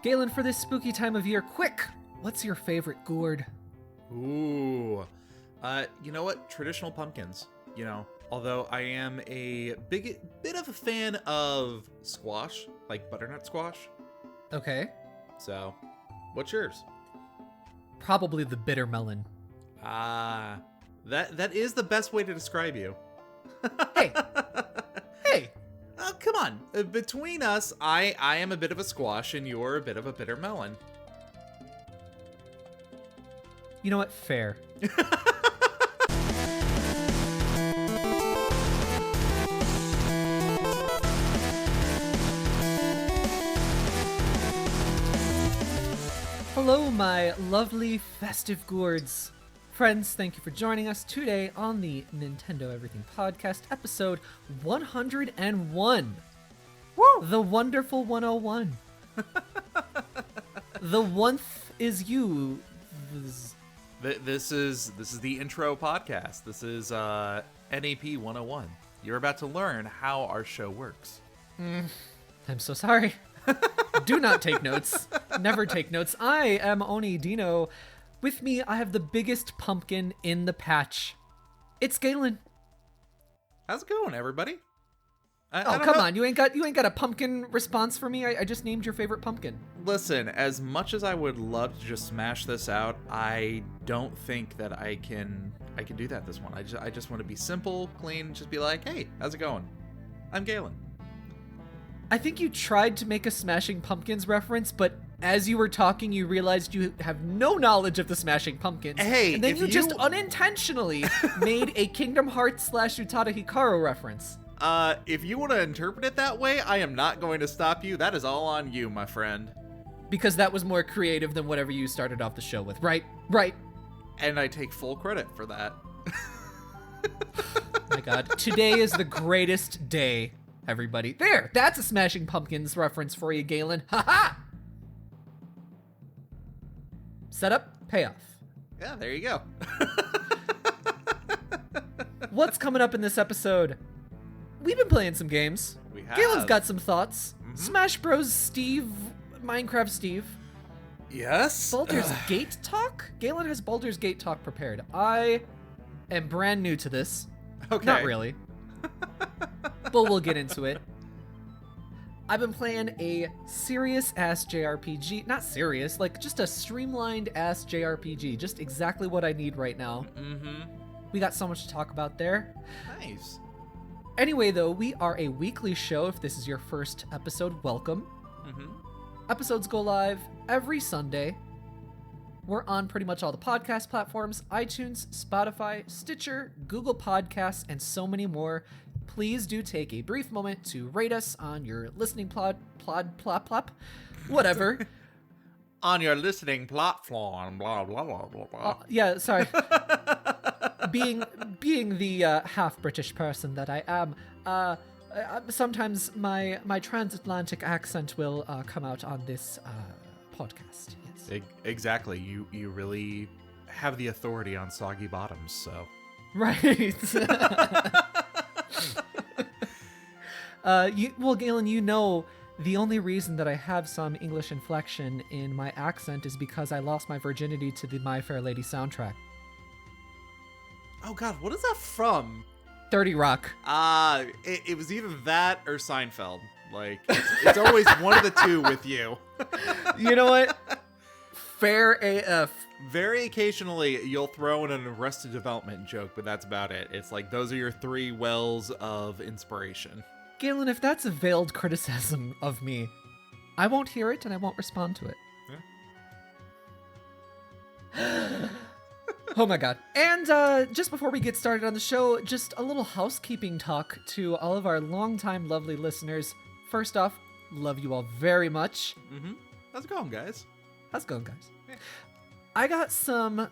Galen, for this spooky time of year, quick, what's your favorite gourd? Ooh. You know what? Traditional pumpkins. Although I am a bit of a fan of squash, like butternut squash. Okay. So, what's yours? Probably the bitter melon. That is the best way to describe you. Hey. Hey. Oh, come on. Between us, I am a bit of a squash and you're a bit of a bitter melon. You know what? Fair. Hello, my lovely festive gourds. Friends, thank you for joining us today on the Nintendo Everything Podcast, episode 101. Woo! The wonderful 101. The one-th is you. This is the intro podcast. This is NEP 101. You're about to learn how our show works. I'm so sorry. Do not take notes. Never take notes. I am Oni Dino. With me, I have the biggest pumpkin in the patch. It's Galen. How's it going, everybody? Come on. You ain't got a pumpkin response for me? I just named your favorite pumpkin. Listen, as much as I would love to just smash this out, I don't think that I can do that this one. I just want to be simple, clean, just be like, hey, how's it going? I'm Galen. I think you tried to make a Smashing Pumpkins reference, but as you were talking, you realized you have no knowledge of the Smashing Pumpkins. Hey, and then you just unintentionally made a Kingdom Hearts / Utada Hikaru reference. If you want to interpret it that way, I am not going to stop you. That is all on you, my friend. Because that was more creative than whatever you started off the show with, right? Right. And I take full credit for that. My God. Today is the greatest day, everybody. There! That's a Smashing Pumpkins reference for you, Galen. Ha-ha! Setup, payoff. Yeah, there you go. What's coming up in this episode? We've been playing some games. We have. Galen's got some thoughts. Mm-hmm. Smash Bros. Steve, Minecraft Steve. Yes? Baldur's Gate talk? Galen has Baldur's Gate talk prepared. I am brand new to this. Okay. Not really. But we'll get into it. I've been playing a serious-ass JRPG. Not serious, like just a streamlined-ass JRPG. Just exactly what I need right now. Mm-hmm. We got so much to talk about there. Nice. Anyway, though, we are a weekly show. If this is your first episode, welcome. Mm-hmm. Episodes go live every Sunday. We're on pretty much all the podcast platforms: iTunes, Spotify, Stitcher, Google Podcasts, and so many more. Please do take a brief moment to rate us on your listening plop, whatever. On your listening platform, blah, blah, blah, blah, blah. Yeah, sorry. Being the half British person that I am, sometimes my transatlantic accent will come out on this podcast. Yes. Exactly. You really have the authority on soggy bottoms, so. Right. Galen, you know, the only reason that I have some English inflection in my accent is because I lost my virginity to the My Fair Lady soundtrack. Oh God, what is that from? 30 Rock. It was either that or Seinfeld. Like, it's always one of the two with you. You know what? Fair AF. Very occasionally, you'll throw in an Arrested Development joke, but that's about it. It's like, those are your three wells of inspiration. Galen, if that's a veiled criticism of me, I won't hear it and I won't respond to it. Yeah. Oh my God. And just before we get started on the show, just a little housekeeping talk to all of our longtime lovely listeners. First off, love you all very much. Mm-hmm. How's it going, guys? How's it going, guys? Yeah. I got some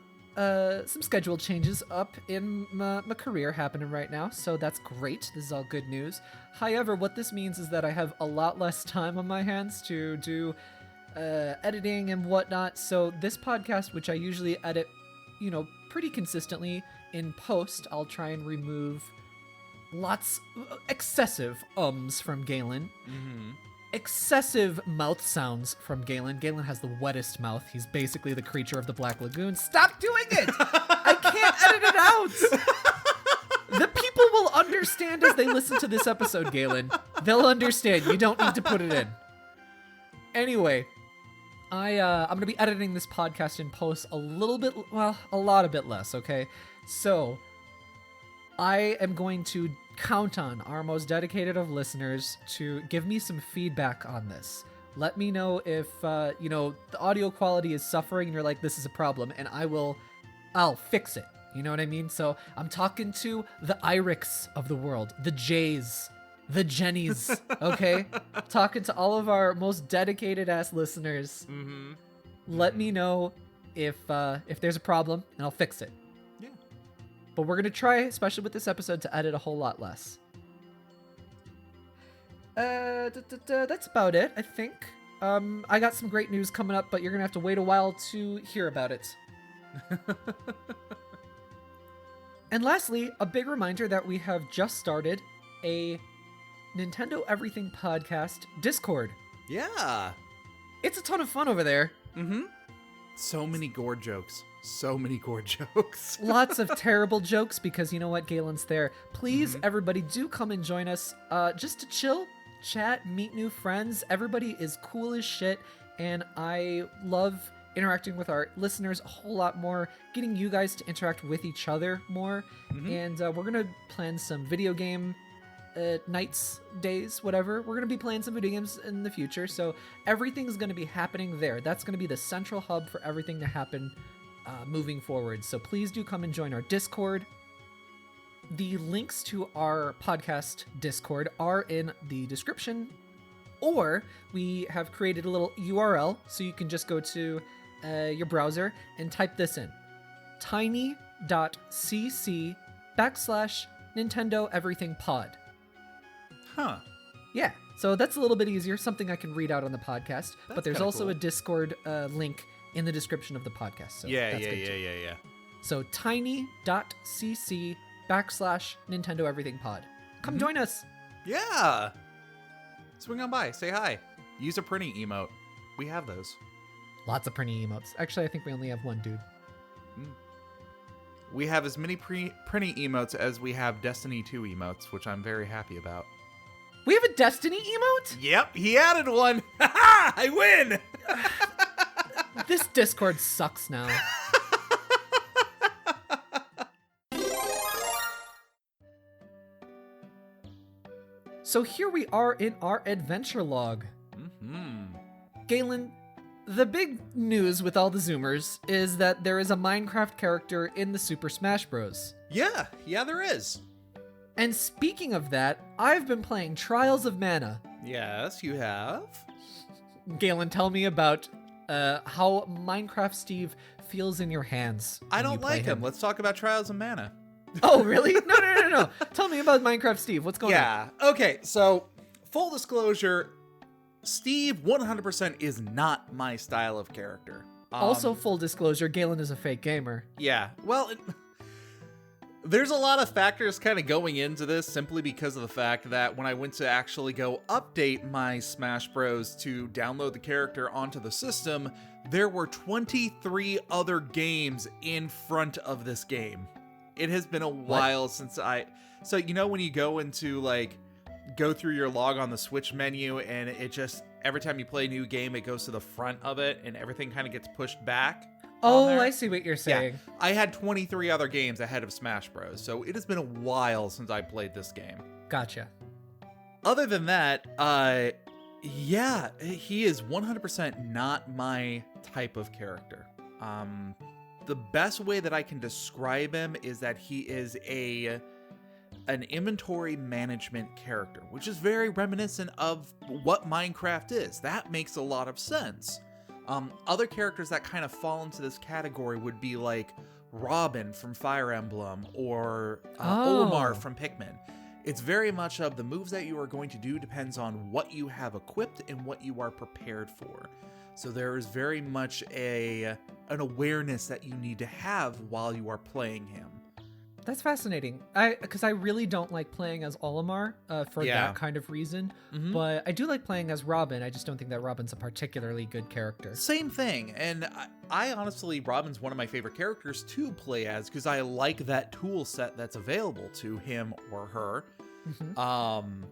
schedule changes up in my career happening right now, so that's great. This is all good news. However, what this means is that I have a lot less time on my hands to do editing and whatnot. So this podcast, which I usually edit, pretty consistently in post, I'll try and remove excessive ums from Galen. Mm-hmm. excessive mouth sounds from Galen. Galen has the wettest mouth. He's basically the creature of the Black Lagoon. Stop doing it! I can't edit it out! The people will understand as they listen to this episode, Galen. They'll understand. You don't need to put it in. Anyway, I'm going to be editing this podcast in post a lot bit less, okay? So, I am going to count on our most dedicated of listeners to give me some feedback on this. Let me know if, the audio quality is suffering and you're like, this is a problem, and I'll fix it. You know what I mean? So I'm talking to the Irics of the world, the Jays, the Jennies, okay? Talking to all of our most dedicated ass listeners. Mm-hmm. Let me know if there's a problem, and I'll fix it. Yeah. But we're gonna try, especially with this episode, to edit a whole lot less. That's about it, I think. I got some great news coming up, but you're gonna have to wait a while to hear about it. And lastly, a big reminder that we have just started a Nintendo Everything Podcast Discord. Yeah. It's a ton of fun over there. Mm-hmm. So many gore jokes. So many gore jokes. Lots of terrible jokes because you know what? Galen's there. Please, everybody, do come and join us just to chill, chat, meet new friends. Everybody is cool as shit, and I love interacting with our listeners a whole lot more, getting you guys to interact with each other more, and we're gonna plan some video game nights, days, whatever. We're gonna be playing some video games in the future, so everything's gonna be happening there. That's gonna be the central hub for everything to happen moving forward. So please do come and join our Discord. The links to our podcast Discord are in the description, or we have created a little URL so you can just go to your browser and type this in: tiny.cc/Nintendo Everything Pod. Huh. Yeah, so that's a little bit easier, something I can read out on the podcast, but there's also cool. a Discord link in the description of the podcast. So Yeah. So tiny.cc/Nintendo Everything Pod. Come join us. Yeah. Swing on by. Say hi. Use a printing emote. We have those. Lots of printing emotes. Actually, I think we only have one, dude. We have as many printing emotes as we have Destiny 2 emotes, which I'm very happy about. We have a Destiny emote? Yep, he added one. Ha! I win. This Discord sucks now. So here we are in our adventure log. Galen, the big news with all the Zoomers is that there is a Minecraft character in the Super Smash Bros. Yeah, there is. And speaking of that, I've been playing Trials of Mana. Yes, you have. Galen, tell me about how Minecraft Steve feels in your hands. I don't like him. Let's talk about Trials of Mana. Oh, really? No. Tell me about Minecraft Steve. What's going on? Yeah. Okay, so full disclosure, Steve 100% is not my style of character. Also, full disclosure, Galen is a fake gamer. Yeah. Well, there's a lot of factors kind of going into this simply because of the fact that when I went to actually go update my Smash Bros. To download the character onto the system, there were 23 other games in front of this game. It has been a while since So, when you go into, go through your log on the Switch menu, and it just, every time you play a new game, it goes to the front of it, and everything kind of gets pushed back. Oh, I see what you're saying. Yeah. I had 23 other games ahead of Smash Bros, so it has been a while since I played this game. Gotcha. Other than that, he is 100% not my type of character. The best way that I can describe him is that he is an inventory management character, which is very reminiscent of what Minecraft is. That makes a lot of sense. Other characters that kind of fall into this category would be like Robin from Fire Emblem or Olimar from Pikmin. It's very much of the moves that you are going to do depends on what you have equipped and what you are prepared for. So there is very much an awareness that you need to have while you are playing him. That's fascinating. Because I really don't like playing as Olimar for that kind of reason. Mm-hmm. But I do like playing as Robin. I just don't think that Robin's a particularly good character. Same thing. And I honestly, Robin's one of my favorite characters to play as because I like that tool set that's available to him or her. Mm-hmm.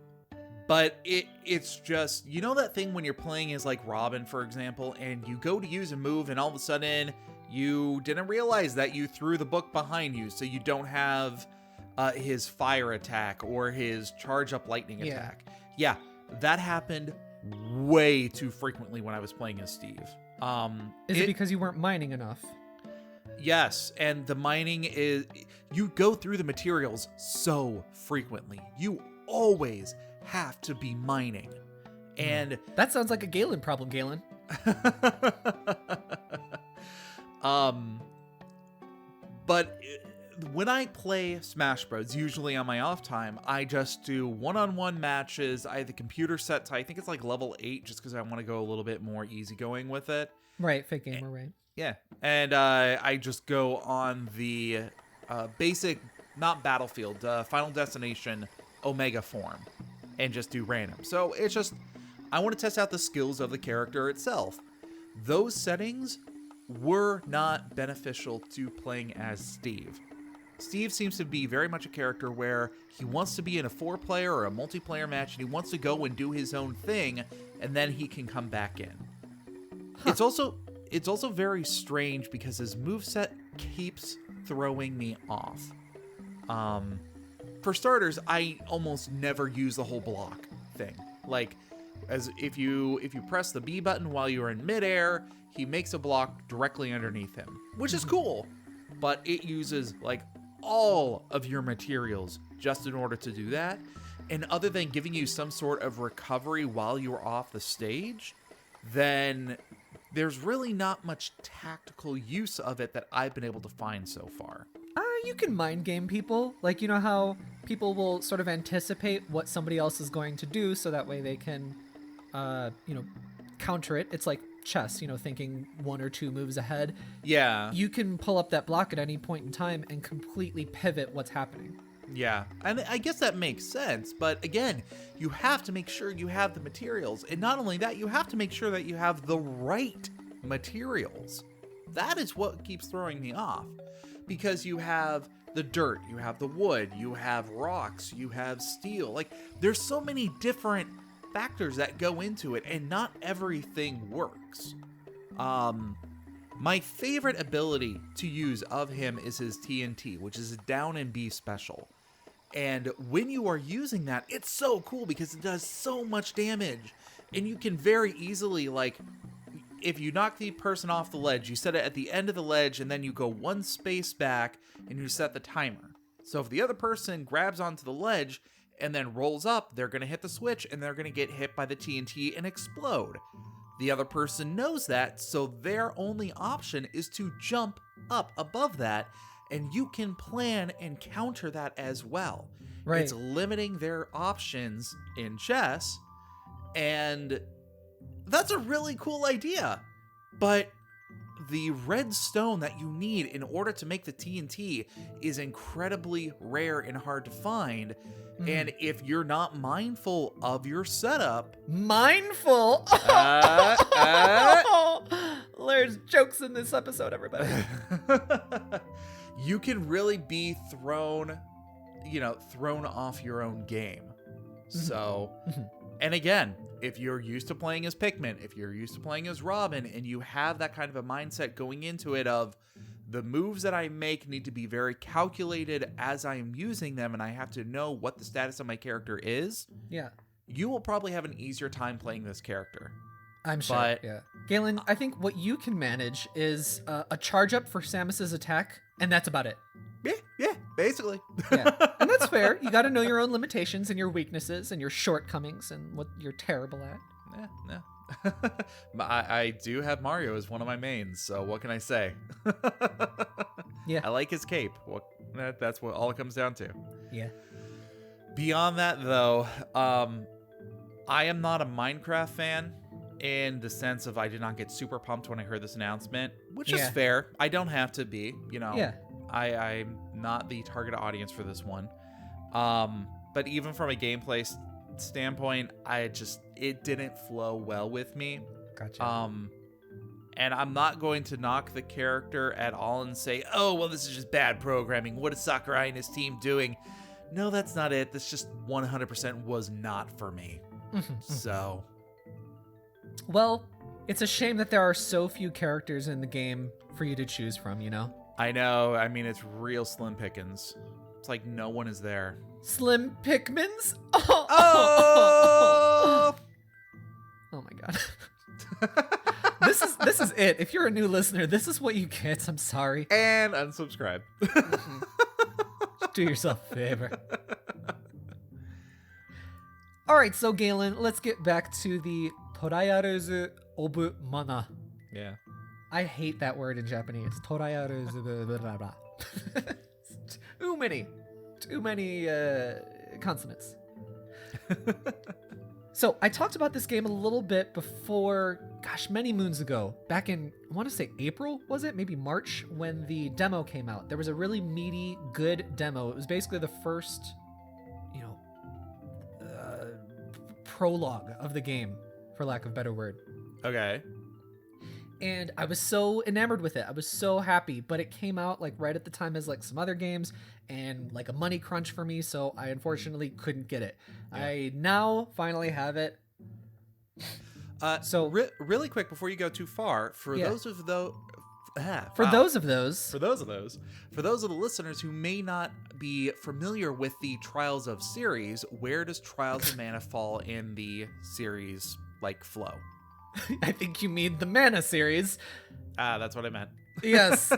But it's just, you know that thing when you're playing as like Robin, for example, and you go to use a move and all of a sudden you didn't realize that you threw the book behind you, so you don't have his fire attack or his charge up lightning attack. Yeah, that happened way too frequently when I was playing as Steve. Is it because you weren't mining enough? Yes, and the mining is, you go through the materials so frequently. You always have to be mining. And that sounds like a Galen problem, Galen. But when I play Smash Bros, usually on my off time, I just do one-on-one matches. I have the computer set to, I think it's like level 8, just because I want to go a little bit more easygoing with it. Right, fake gamer, right. Yeah, and I just go on the basic, not Battlefield, Final Destination Omega form, and just do random. So it's just, I want to test out the skills of the character itself. Those settings were not beneficial to playing as Steve. Steve seems to be very much a character where he wants to be in a 4-player or a multiplayer match, and he wants to go and do his own thing, and then he can come back in. It's also very strange because his moveset keeps throwing me off. For starters, I almost never use the whole block thing. Like, as if you press the B button while you're in midair, he makes a block directly underneath him, which is cool, but it uses like all of your materials just in order to do that. And other than giving you some sort of recovery while you're off the stage, then there's really not much tactical use of it that I've been able to find so far. You can mind game people. Like, you know how people will sort of anticipate what somebody else is going to do so that way they can, counter it. It's like chess, thinking 1 or 2 moves ahead. Yeah. You can pull up that block at any point in time and completely pivot what's happening. Yeah, and I guess that makes sense, but again, you have to make sure you have the materials, and not only that, you have to make sure that you have the right materials. That is what keeps throwing me off, because you have the dirt, you have the wood, you have rocks, you have steel. Like, there's so many different factors that go into it, and not everything works. My favorite ability to use of him is his TNT, which is a down and B special. And when you are using that, it's so cool because it does so much damage. And you can very easily, like, if you knock the person off the ledge, you set it at the end of the ledge, and then you go 1 space back, and you set the timer. So if the other person grabs onto the ledge and then rolls up, they're going to hit the switch, and they're going to get hit by the TNT and explode. The other person knows that, so their only option is to jump up above that, and you can plan and counter that as well. Right. It's limiting their options in chess, and that's a really cool idea. But the red stone that you need in order to make the TNT is incredibly rare and hard to find. And if you're not mindful of your setup... Mindful? There's jokes in this episode, everybody. You can really be thrown off your own game. So, and again, if you're used to playing as Pikmin, if you're used to playing as Robin, and you have that kind of a mindset going into it of the moves that I make need to be very calculated as I am using them, and I have to know what the status of my character is. Yeah. You will probably have an easier time playing this character. I'm sure, yeah. Galen, I think what you can manage is a charge up for Samus's attack, and that's about it. Yeah, basically. Yeah, and that's fair. You got to know your own limitations and your weaknesses and your shortcomings and what you're terrible at. Yeah. I do have Mario as one of my mains, so what can I say? Yeah. I like his cape. That's what all it comes down to. Yeah. Beyond that, though, I am not a Minecraft fan in the sense of I did not get super pumped when I heard this announcement, which is fair. I don't have to be, Yeah. I'm not the target audience for this one. But even from a gameplay standpoint, it didn't flow well with me. Gotcha. And I'm not going to knock the character at all and say, oh, well, this is just bad programming. What is Sakurai and his team doing? No, that's not it. This just 100% was not for me. So. Well, it's a shame that there are so few characters in the game for you to choose from, you know? I know. I mean, it's real slim pickings. It's like no one is there. Slim Pickmans? Oh! Oh my god. This is it. If you're a new listener, this is what you get. I'm sorry. And unsubscribe. Do yourself a favor. Alright, so Galen, let's get back to the Torayaruzu obu mana. Yeah. I hate that word in Japanese. Torayaruzu blah blah blah. Too many consonants. So I talked about this game a little bit before, many moons ago. Back in, I want to say April, was it? Maybe March, when the demo came out. There was a really meaty, good demo. It was basically the first, prologue of the game, for lack of a better word. Okay. And I was so enamored with it. I was so happy, but it came out like right at the time as like some other games and like a money crunch for me, so I unfortunately couldn't get it. Yeah. I now finally have it. Really quick before you go too far, for those of the listeners who may not be familiar with the Trials of series, where does Trials of Mana fall in the series flow? I think you mean the Mana series. That's what I meant. Yes,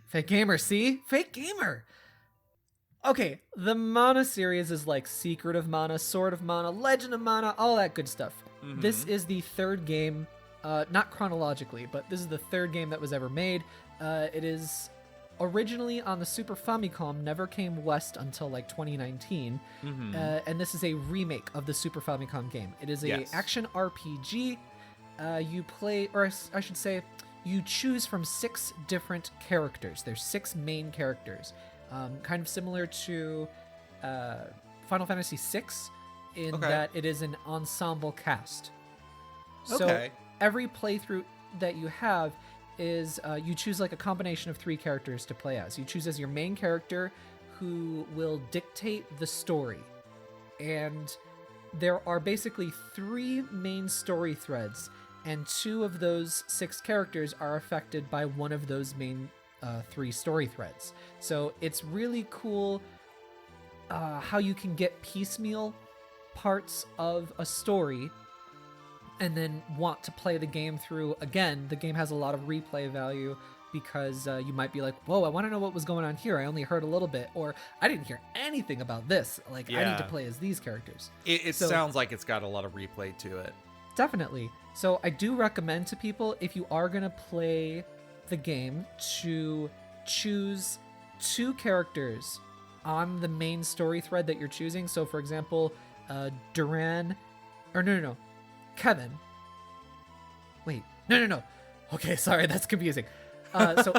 Fake gamer, see? Fake gamer. Okay, the Mana series is like Secret of Mana, Sword of Mana, Legend of Mana, all that good stuff. Mm-hmm. This is the third game, not chronologically, but this is the third game that was ever made. It is originally on the Super Famicom, never came west until 2019, and this is a remake of the Super Famicom game. It is a action RPG. You play, or I should say, you choose from 6 different characters. There's 6 main characters, kind of similar to Final Fantasy VI, in that it is an ensemble cast. So every playthrough that you have is you choose a combination of 3 characters to play as. You choose as your main character, who will dictate the story. And there are basically 3 main story threads, and 2 of those 6 characters are affected by one of those main 3 story threads. So it's really cool how you can get piecemeal parts of a story and then want to play the game through again. The game has a lot of replay value because you might be like, whoa, I want to know what was going on here. I only heard a little bit, or I didn't hear anything about this. I need to play as these characters. It sounds like it's got a lot of replay to it. Definitely. So I do recommend to people, if you are going to play the game, to choose 2 characters on the main story thread that you're choosing. So for example, Kevin. Wait, no. Okay, sorry, that's confusing. So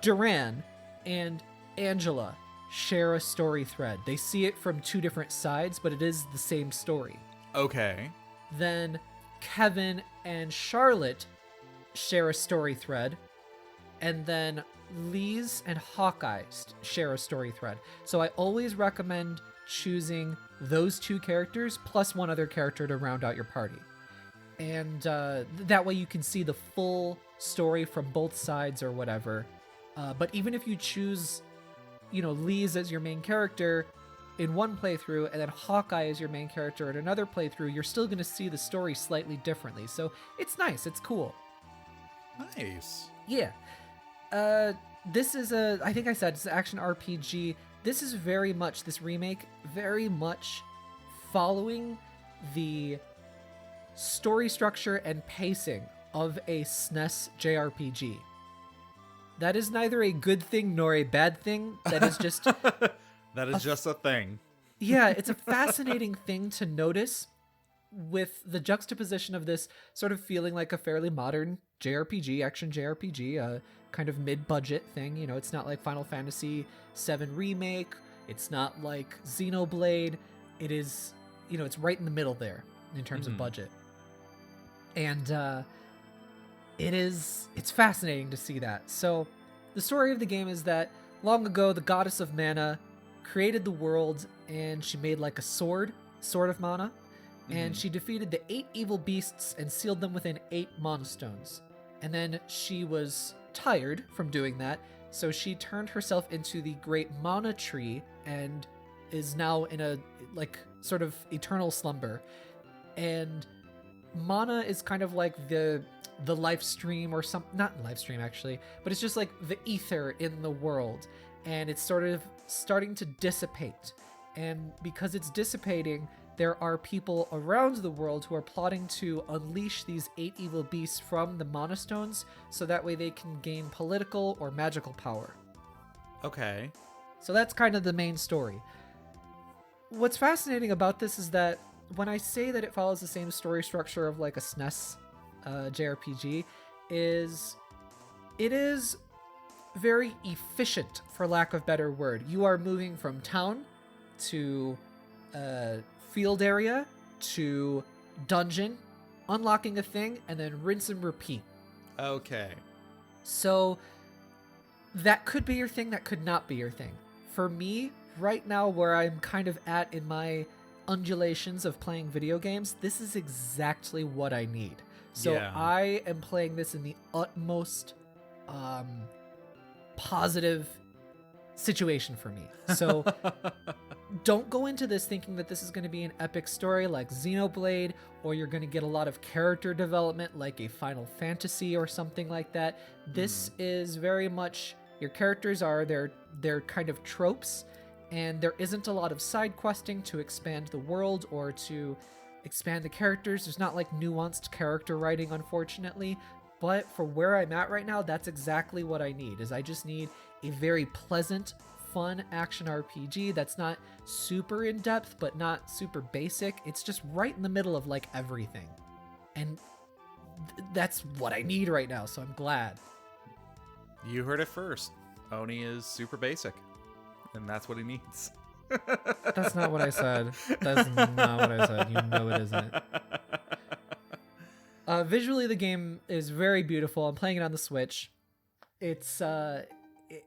Duran and Angela share a story thread. They see it from 2 different sides, but it is the same story. Okay. Then Kevin and Charlotte share a story thread, and then Lise and Hawkeye share a story thread. So I always recommend choosing those 2 characters plus one other character to round out your party. And that way you can see the full story from both sides or whatever. But even if you choose, Lise as your main character in one playthrough and then Hawkeye as your main character in another playthrough, you're still going to see the story slightly differently. So it's nice. It's cool. Nice. Yeah. This is I think I said it's an action RPG. This is this remake, very much following the story structure and pacing of a SNES JRPG. That is neither a good thing nor a bad thing. That is just... that is just a thing. Yeah, it's a fascinating thing to notice with the juxtaposition of this sort of feeling like a fairly modern JRPG, action JRPG, kind of mid-budget thing. You know, it's not like Final Fantasy VII Remake. It's not like Xenoblade. It is, you know, it's right in the middle there in terms of budget. And it's fascinating to see that. So the story of the game is that long ago, the goddess of mana created the world, and she made like a sword of mana, and she defeated the 8 evil beasts and sealed them within 8 mana stones. And then she was tired from doing that, so she turned herself into the great mana tree and is now in a like sort of eternal slumber. And mana is kind of like the life stream, or some, not life stream actually, but it's just like the ether in the world, and it's sort of starting to dissipate. And because it's dissipating, there are people around the world who are plotting to unleash these 8 evil beasts from the mana stones, so that way they can gain political or magical power. Okay. So that's kind of the main story. What's fascinating about this is that when I say that it follows the same story structure of like a SNES JRPG, it is very efficient, for lack of better word. You are moving from town to field area to dungeon, unlocking a thing, and then rinse and repeat. Okay. So that could be your thing, that could not be your thing. For me, right now, where I'm kind of at in my undulations of playing video games, this is exactly what I need. So Yeah. I am playing this in the utmost positive situation for me. So don't go into this thinking that this is going to be an epic story like Xenoblade, or you're going to get a lot of character development like a Final Fantasy or something like that. This is very much, your characters are they're kind of tropes, and there isn't a lot of side questing to expand the world or to expand the characters. There's not like nuanced character writing, unfortunately. But for where I'm at right now, that's exactly what I need. Is I just need a very pleasant, fun action RPG that's not super in depth, but not super basic. It's just right in the middle of like everything. And that's what I need right now, so I'm glad. You heard it first. Oni is super basic, and that's what he needs. That's not what I said. That's not what I said. You know it isn't. Visually, the game is very beautiful. I'm playing it on the Switch. It's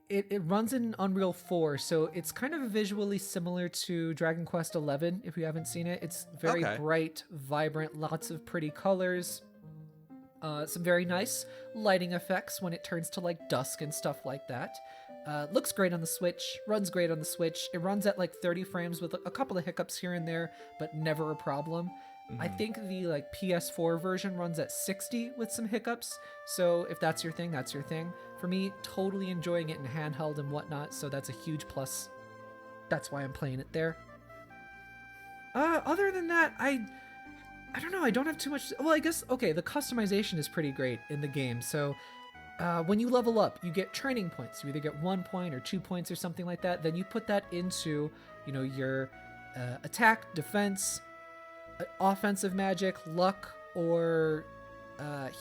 it runs in Unreal 4, so it's kind of visually similar to Dragon Quest XI, if you haven't seen it. It's very bright, vibrant, lots of pretty colors. Some very nice lighting effects when it turns to like dusk and stuff like that. Looks great on the Switch, runs great on the Switch. It runs at like 30 frames with a couple of hiccups here and there, but never a problem. I think the like PS4 version runs at 60 with some hiccups. So if that's your thing, that's your thing. For me, totally enjoying it in handheld and whatnot, so that's a huge plus. That's why I'm playing it there. Other than that, I don't know. I don't have too much. Well, I guess, okay, the customization is pretty great in the game. So when you level up, you get training points. You either get 1 point or 2 points or something like that. Then you put that into, you know, your attack, defense, offensive magic, luck, or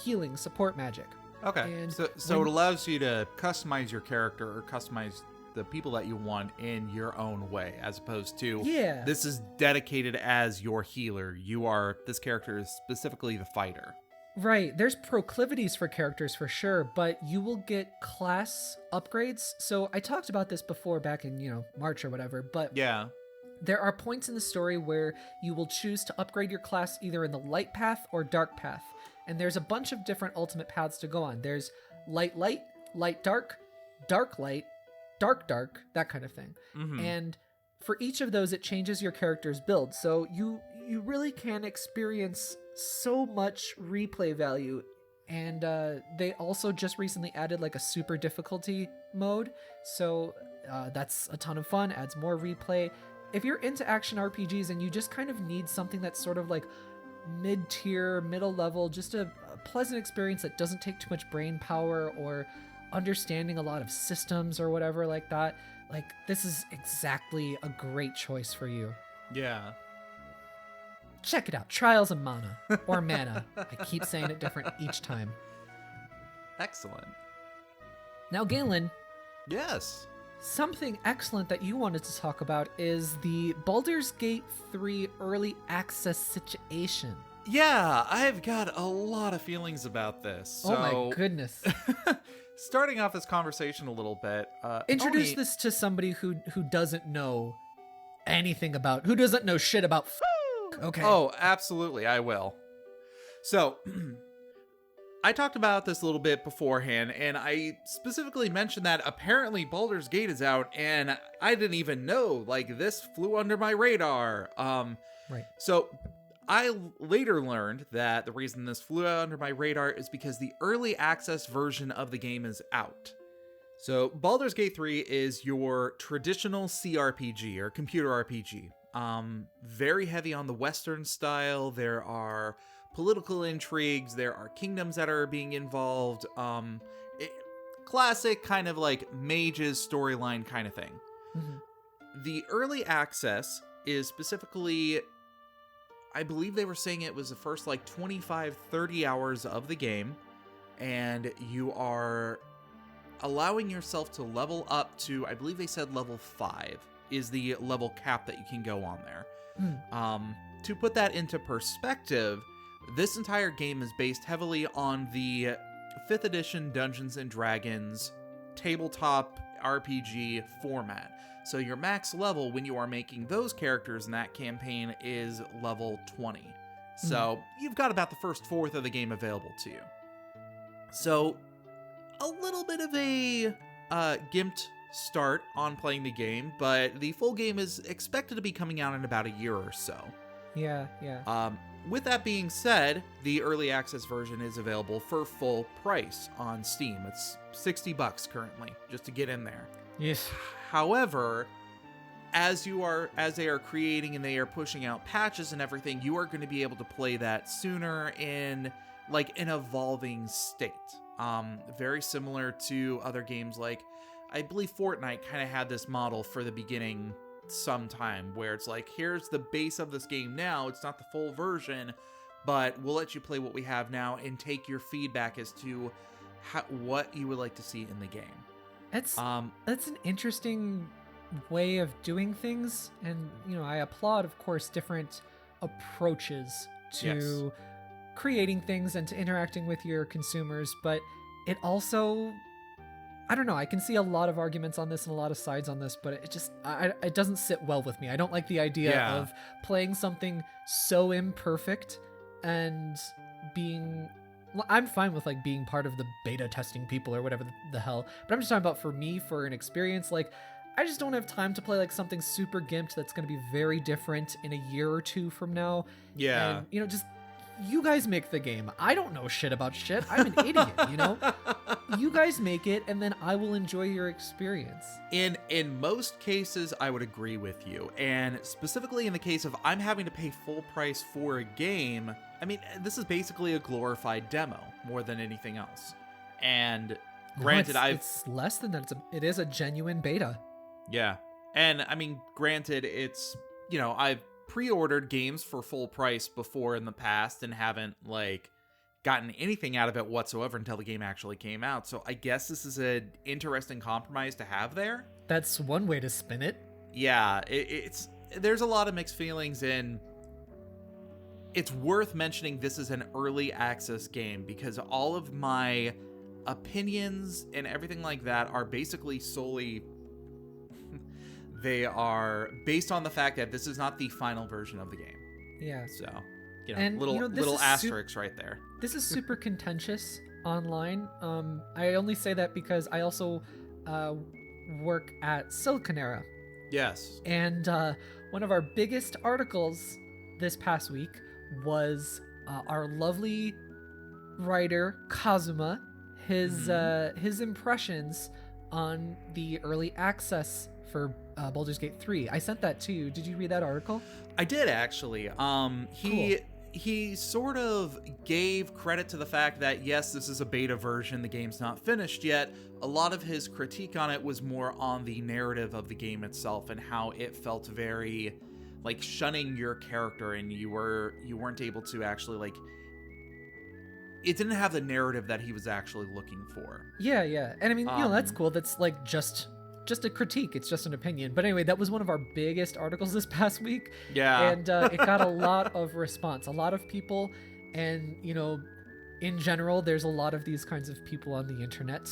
healing support magic. Okay. And so it allows you to customize your character or customize the people that you want in your own way, as opposed to this is dedicated as your healer. This character is specifically the fighter. Right. There's proclivities for characters for sure, but you will get class upgrades. So I talked about this before back in, March or whatever, but yeah. There are points in the story where you will choose to upgrade your class either in the light path or dark path. And there's a bunch of different ultimate paths to go on. There's light, dark, dark light, dark, that kind of thing. And for each of those, it changes your character's build. So you really can experience so much replay value. And they also just recently added like a super difficulty mode. So that's a ton of fun, adds more replay. If you're into action RPGs and you just kind of need something that's sort of like mid-tier, middle level, just a pleasant experience that doesn't take too much brain power or understanding a lot of systems or whatever like that, like this is exactly a great choice for you. Yeah. Check it out. Trials of Mana or Mana. I keep saying it different each time. Excellent. Now, Galen, Yes. something excellent that you wanted to talk about is the Baldur's Gate 3 early access situation. Yeah, I've got a lot of feelings about this. So, Oh my goodness. starting off this conversation a little bit. Introduce Tony, this to somebody who doesn't know anything about, who doesn't know shit about okay. Oh, absolutely, I will. So, I talked about this a little bit beforehand, and I specifically mentioned that apparently Baldur's Gate is out, and I didn't even know. Like, this flew under my radar. Right. So, I later learned that the reason this flew under my radar is because the early access version of the game is out. So, Baldur's Gate 3 is your traditional CRPG, or computer RPG. Very heavy on the Western style. There are political intrigues, there are kingdoms that are being involved, classic kind of like mages storyline kind of thing. Mm-hmm. The early access is specifically, I believe they were saying it was the first like 25-30 hours of the game, and you are allowing yourself to level up to, I believe they said level 5 is the level cap that you can go on there. To put that into perspective, this entire game is based heavily on the 5th edition Dungeons & Dragons tabletop RPG format. So your max level when you are making those characters in that campaign is level 20. So you've got about the first fourth of the game available to you. So a little bit of a gimped start on playing the game, but the full game is expected to be coming out in about a year or so. Yeah. With that being said, the early access version is available for full price on Steam. It's $60 currently, just to get in there. Yes. However, as they are creating and they are pushing out patches and everything, you are going to be able to play that sooner in like an evolving state. Very similar to other games like, I believe Fortnite kind of had this model for the beginning sometime where it's like, here's the base of this game now, it's not the full version, but we'll let you play what we have now and take your feedback as to what you would like to see in the game. That's an interesting way of doing things, and I applaud, of course, different approaches to creating things and to interacting with your consumers, but it also, I don't know, I can see a lot of arguments on this and a lot of sides on this, but it doesn't sit well with me. I don't like the idea of playing something so imperfect and I'm fine with like being part of the beta testing people or whatever the hell, but I'm just talking about for me, for an experience, like I just don't have time to play like something super gimped that's going to be very different in a year or two from now. Yeah. And, just you guys make the game. I don't know shit about shit. I'm an idiot, You guys make it, and then I will enjoy your experience. In most cases, I would agree with you. And specifically in the case of I'm having to pay full price for a game, I mean, this is basically a glorified demo more than anything else. And granted, it's less than that. It is a genuine beta. Yeah. And I mean, granted, it's, I've pre-ordered games for full price before in the past and haven't like gotten anything out of it whatsoever until the game actually came out. So I guess this is an interesting compromise to have there. That's one way to spin it. Yeah, there's a lot of mixed feelings, and it's worth mentioning this is an early access game because all of my opinions and everything like that are basically solely they are based on the fact that this is not the final version of the game. Yeah. So, and, little asterisks right there. This is super contentious online. I only say that because I also work at Siliconera. Yes. And one of our biggest articles this past week was our lovely writer Kazuma, his impressions on the early access for Baldur's Gate 3. I sent that to you. Did you read that article? I did, actually. He sort of gave credit to the fact that, yes, this is a beta version, the game's not finished yet. A lot of his critique on it was more on the narrative of the game itself and how it felt very like shunning your character, and you weren't able to actually like it didn't have the narrative that he was actually looking for. Yeah. And I mean, that's cool. That's like just a critique. It's just an opinion. But anyway, that was one of our biggest articles this past week. Yeah. And it got a lot of response. A lot of people, and in general, there's a lot of these kinds of people on the internet.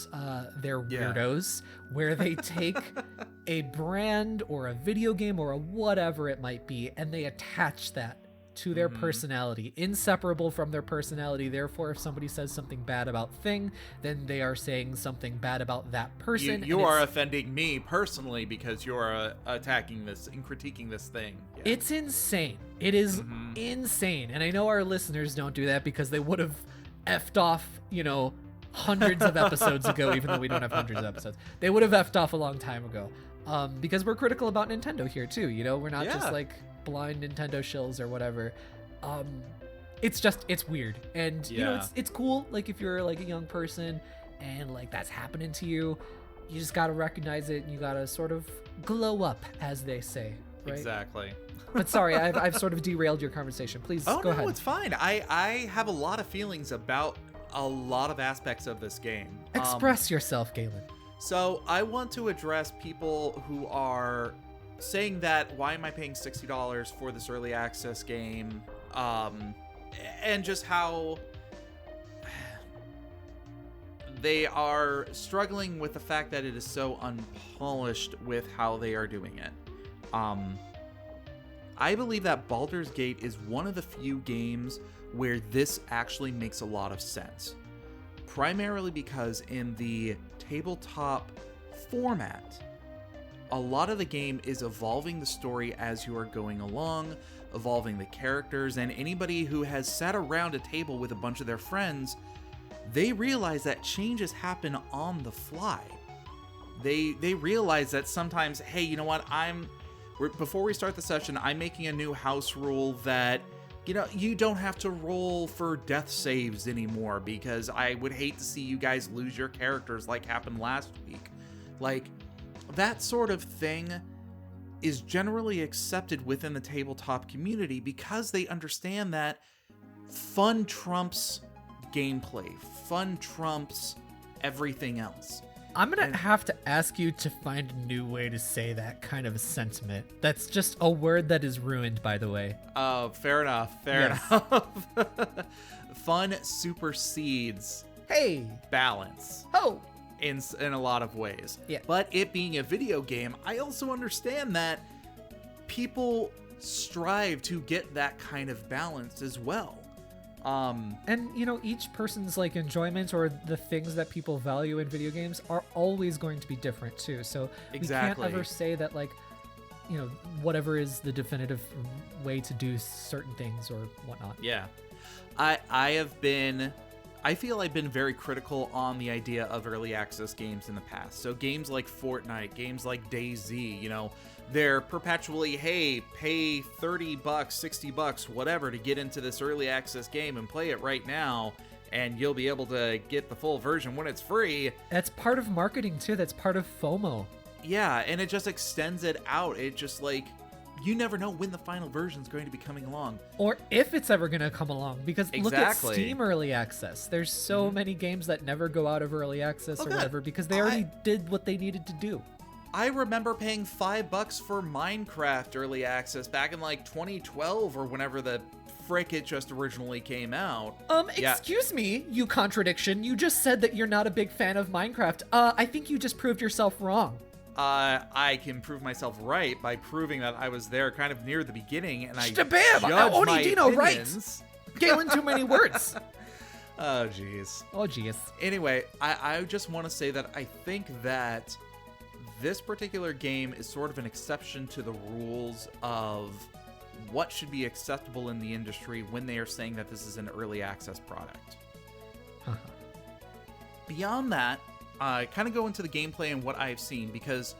They're weirdos, where they take a brand or a video game or a whatever it might be, and they attach that to their personality, inseparable from their personality. Therefore, if somebody says something bad about thing, then they are saying something bad about that person. You are offending me personally because you are attacking this and critiquing this thing. Yeah. It's insane. It is insane. And I know our listeners don't do that because they would have effed off, hundreds of episodes ago, even though we don't have hundreds of episodes. They would have effed off a long time ago. Because we're critical about Nintendo here too, we're not just like blind Nintendo shills or whatever. It's weird. And it's cool, like if you're like a young person and like that's happening to you, you just gotta recognize it and you gotta sort of glow up, as they say, right? Exactly. But sorry, I've sort of derailed your conversation. Please go ahead. Oh no, it's fine. I have a lot of feelings about a lot of aspects of this game. Express yourself, Galen. So I want to address people who are saying that, why am I paying $60 for this early access game? And just how they are struggling with the fact that it is so unpolished with how they are doing it. I believe that Baldur's Gate is one of the few games where this actually makes a lot of sense. Primarily because in the tabletop format, a lot of the game is evolving the story as you are going along, evolving the characters, and anybody who has sat around a table with a bunch of their friends, they realize that changes happen on the fly. They realize that sometimes, hey, you know what, before we start the session, I'm making a new house rule that, you don't have to roll for death saves anymore because I would hate to see you guys lose your characters like happened last week. Like, that sort of thing is generally accepted within the tabletop community because they understand that fun trumps gameplay. Fun trumps everything else. I'm going to have to ask you to find a new way to say that kind of sentiment. That's just a word that is ruined, by the way. Oh, fair enough. Fair enough. Fun supersedes balance. Oh! In a lot of ways. Yeah. But it being a video game, I also understand that people strive to get that kind of balance as well. And each person's like enjoyment or the things that people value in video games are always going to be different too. So exactly. We can't ever say that like, whatever is the definitive way to do certain things or whatnot. Yeah. I feel I've been very critical on the idea of early access games in the past. So games like Fortnite, games like DayZ, they're perpetually, hey, pay $30, $60, whatever to get into this early access game and play it right now, and you'll be able to get the full version when it's free. That's part of marketing too. That's part of FOMO. Yeah, and it just extends it out. It just like, you never know when the final version is going to be coming along. Or if it's ever going to come along. Because look at Steam Early Access. There's so many games that never go out of Early Access or whatever because they already did what they needed to do. I remember paying $5 for Minecraft Early Access back in like 2012 or whenever the frick it just originally came out. Excuse me, you contradiction. You just said that you're not a big fan of Minecraft. I think you just proved yourself wrong. I can prove myself right by proving that I was there kind of near the beginning, and I judged my Dino, opinions. Right. Galen, too many words. Oh, jeez. Anyway, I just want to say that I think that this particular game is sort of an exception to the rules of what should be acceptable in the industry when they are saying that this is an early access product. Beyond that, kind of go into the gameplay and what I've seen, because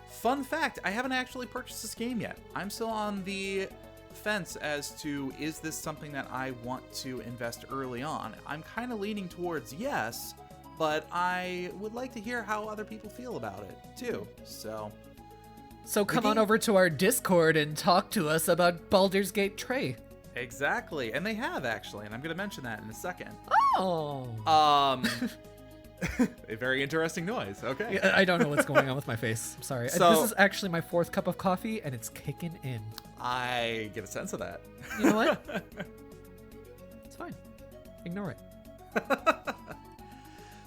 fun fact, I haven't actually purchased this game yet. I'm still on the fence as to, is this something that I want to invest early on? I'm kind of leaning towards yes, but I would like to hear how other people feel about it too. So come on over to our Discord and talk to us about Baldur's Gate Trey. Exactly. And they have, actually, and I'm going to mention that in a second. Oh. A very interesting noise. Okay. Yeah, I don't know what's going on with my face. I'm sorry. So- This is actually my 4th cup of coffee, and it's kicking in. I get a sense of that. You know what? It's fine. Ignore it.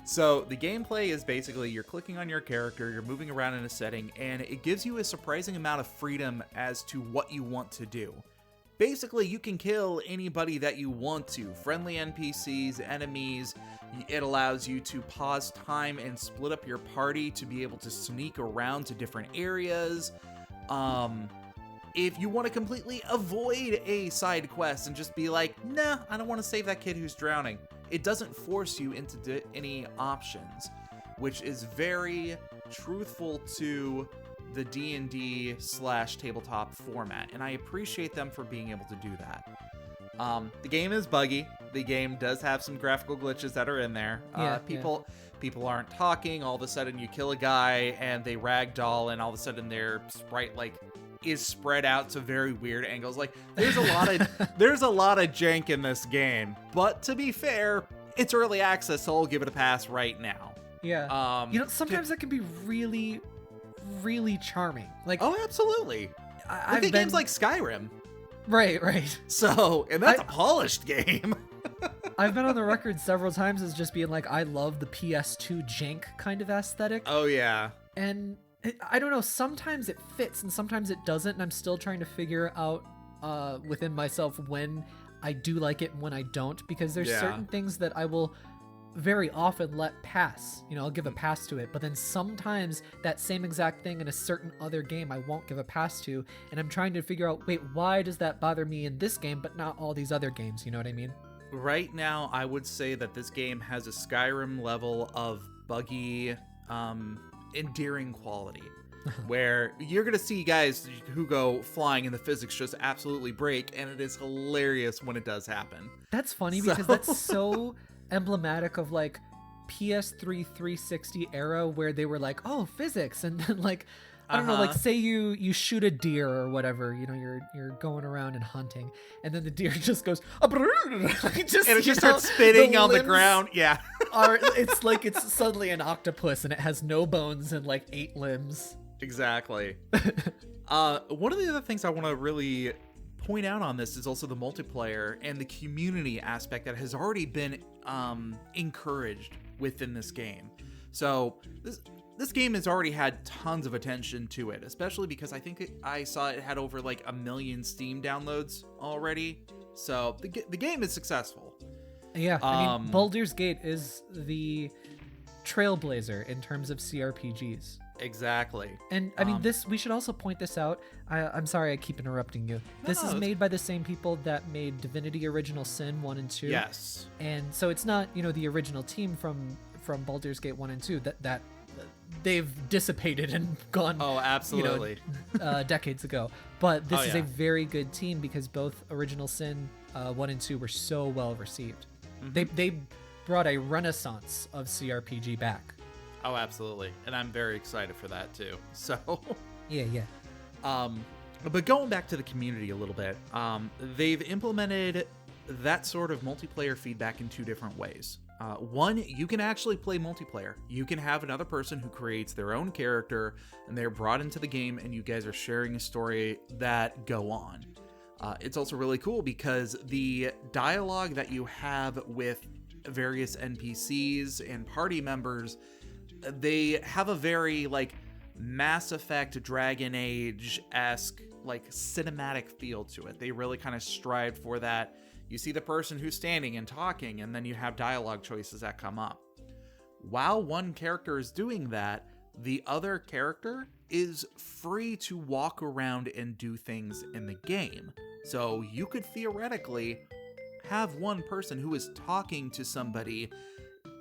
So the gameplay is basically you're clicking on your character, you're moving around in a setting, and it gives you a surprising amount of freedom as to what you want to do. Basically, you can kill anybody that you want to. Friendly NPCs, enemies. It allows you to pause time and split up your party to be able to sneak around to different areas. If you want to completely avoid a side quest and just be like, nah, I don't want to save that kid who's drowning, it doesn't force you into any options, which is very truthful to the D&D/tabletop format, and I appreciate them for being able to do that. The game is buggy. The game does have some graphical glitches that are in there. People aren't talking. All of a sudden, you kill a guy and they ragdoll, and all of a sudden their sprite is spread out to very weird angles. There's a lot of jank in this game, but to be fair, it's early access, so I'll give it a pass right now. Yeah. Sometimes that can be really, really charming. Oh, absolutely. Look at games like Skyrim. Right. So, and that's a polished game. I've been on the record several times as just being like, I love the PS2 jank kind of aesthetic. Oh, yeah. And I don't know, sometimes it fits and sometimes it doesn't, and I'm still trying to figure out within myself when I do like it and when I don't, because there's certain things that I will very often let pass. I'll give a pass to it, but then sometimes that same exact thing in a certain other game I won't give a pass to, and I'm trying to figure out, wait, why does that bother me in this game but not all these other games? You know what I mean? Right now, I would say that this game has a Skyrim level of buggy, endearing quality, where you're gonna see guys who go flying and the physics just absolutely break, and it is hilarious when it does happen. That's funny because that's so emblematic of PS3 360 era, where they were like, oh, physics, and then I don't know, say you shoot a deer or whatever, you're going around and hunting, and then the deer just goes and it just starts spitting on the ground. Yeah. It's suddenly an octopus and it has no bones and 8 limbs. Exactly. One of the other things I want to really point out on this is also the multiplayer and the community aspect that has already been encouraged within this game. So this game has already had tons of attention to it, especially because I think I saw it had over 1 million Steam downloads already. So the game is successful. Yeah, I mean, Baldur's Gate is the trailblazer in terms of CRPGs. Exactly. And I mean, we should also point this out. I'm sorry I keep interrupting you. This is made by the same people that made Divinity Original Sin 1 and 2. Yes. And so it's not, the original team from Baldur's Gate 1 and 2 that they've dissipated and gone. Oh, absolutely. Decades ago. But this is a very good team because both Original Sin 1 and 2 were so well received. Mm-hmm. They brought a renaissance of CRPG back. Oh, absolutely. And I'm very excited for that too. So yeah. But going back to the community a little bit, they've implemented that sort of multiplayer feedback in 2 different ways. One, you can actually play multiplayer. You can have another person who creates their own character and they're brought into the game and you guys are sharing a story that go on. It's also really cool because the dialogue that you have with various NPCs and party members, they have a very Mass Effect Dragon Age-esque cinematic feel to it. They really kind of strive for that. You see the person who's standing and talking, and then you have dialogue choices that come up. While one character is doing that, the other character is free to walk around and do things in the game. So you could theoretically have one person who is talking to somebody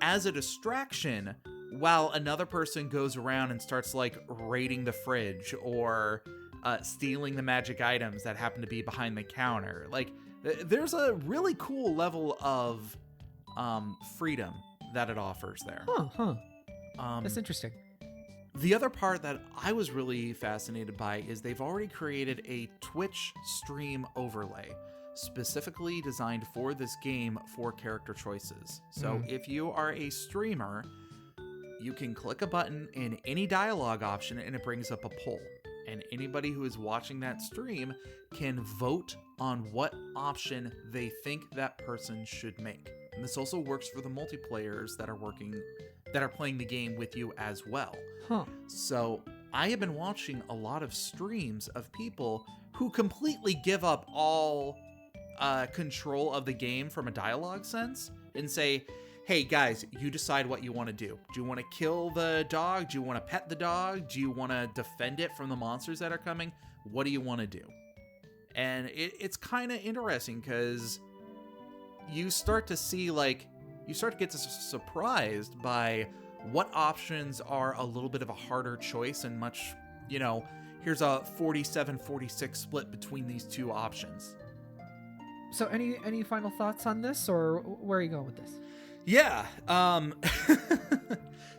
as a distraction while another person goes around and starts raiding the fridge or stealing the magic items that happen to be behind the counter. There's a really cool level of freedom that it offers there. That's interesting. The other part that I was really fascinated by is they've already created a Twitch stream overlay. specifically designed for this game for character choices. So if you are a streamer, you can click a button in any dialogue option and it brings up a poll. And anybody who is watching that stream can vote on what option they think that person should make. And this also works for the multiplayers that are playing the game with you as well. So I have been watching a lot of streams of people who completely give up all control of the game from a dialogue sense and say, hey guys, you decide what you want to do. Do you want to kill the dog? Do you want to pet the dog? Do you want to defend it from the monsters that are coming? What do you want to do? And it's kind of interesting because you start to see, like, you start to get surprised by what options are a little bit of a harder choice and much, here's a 47-46 split between these two options. So any final thoughts on this, or where are you going with this? Yeah.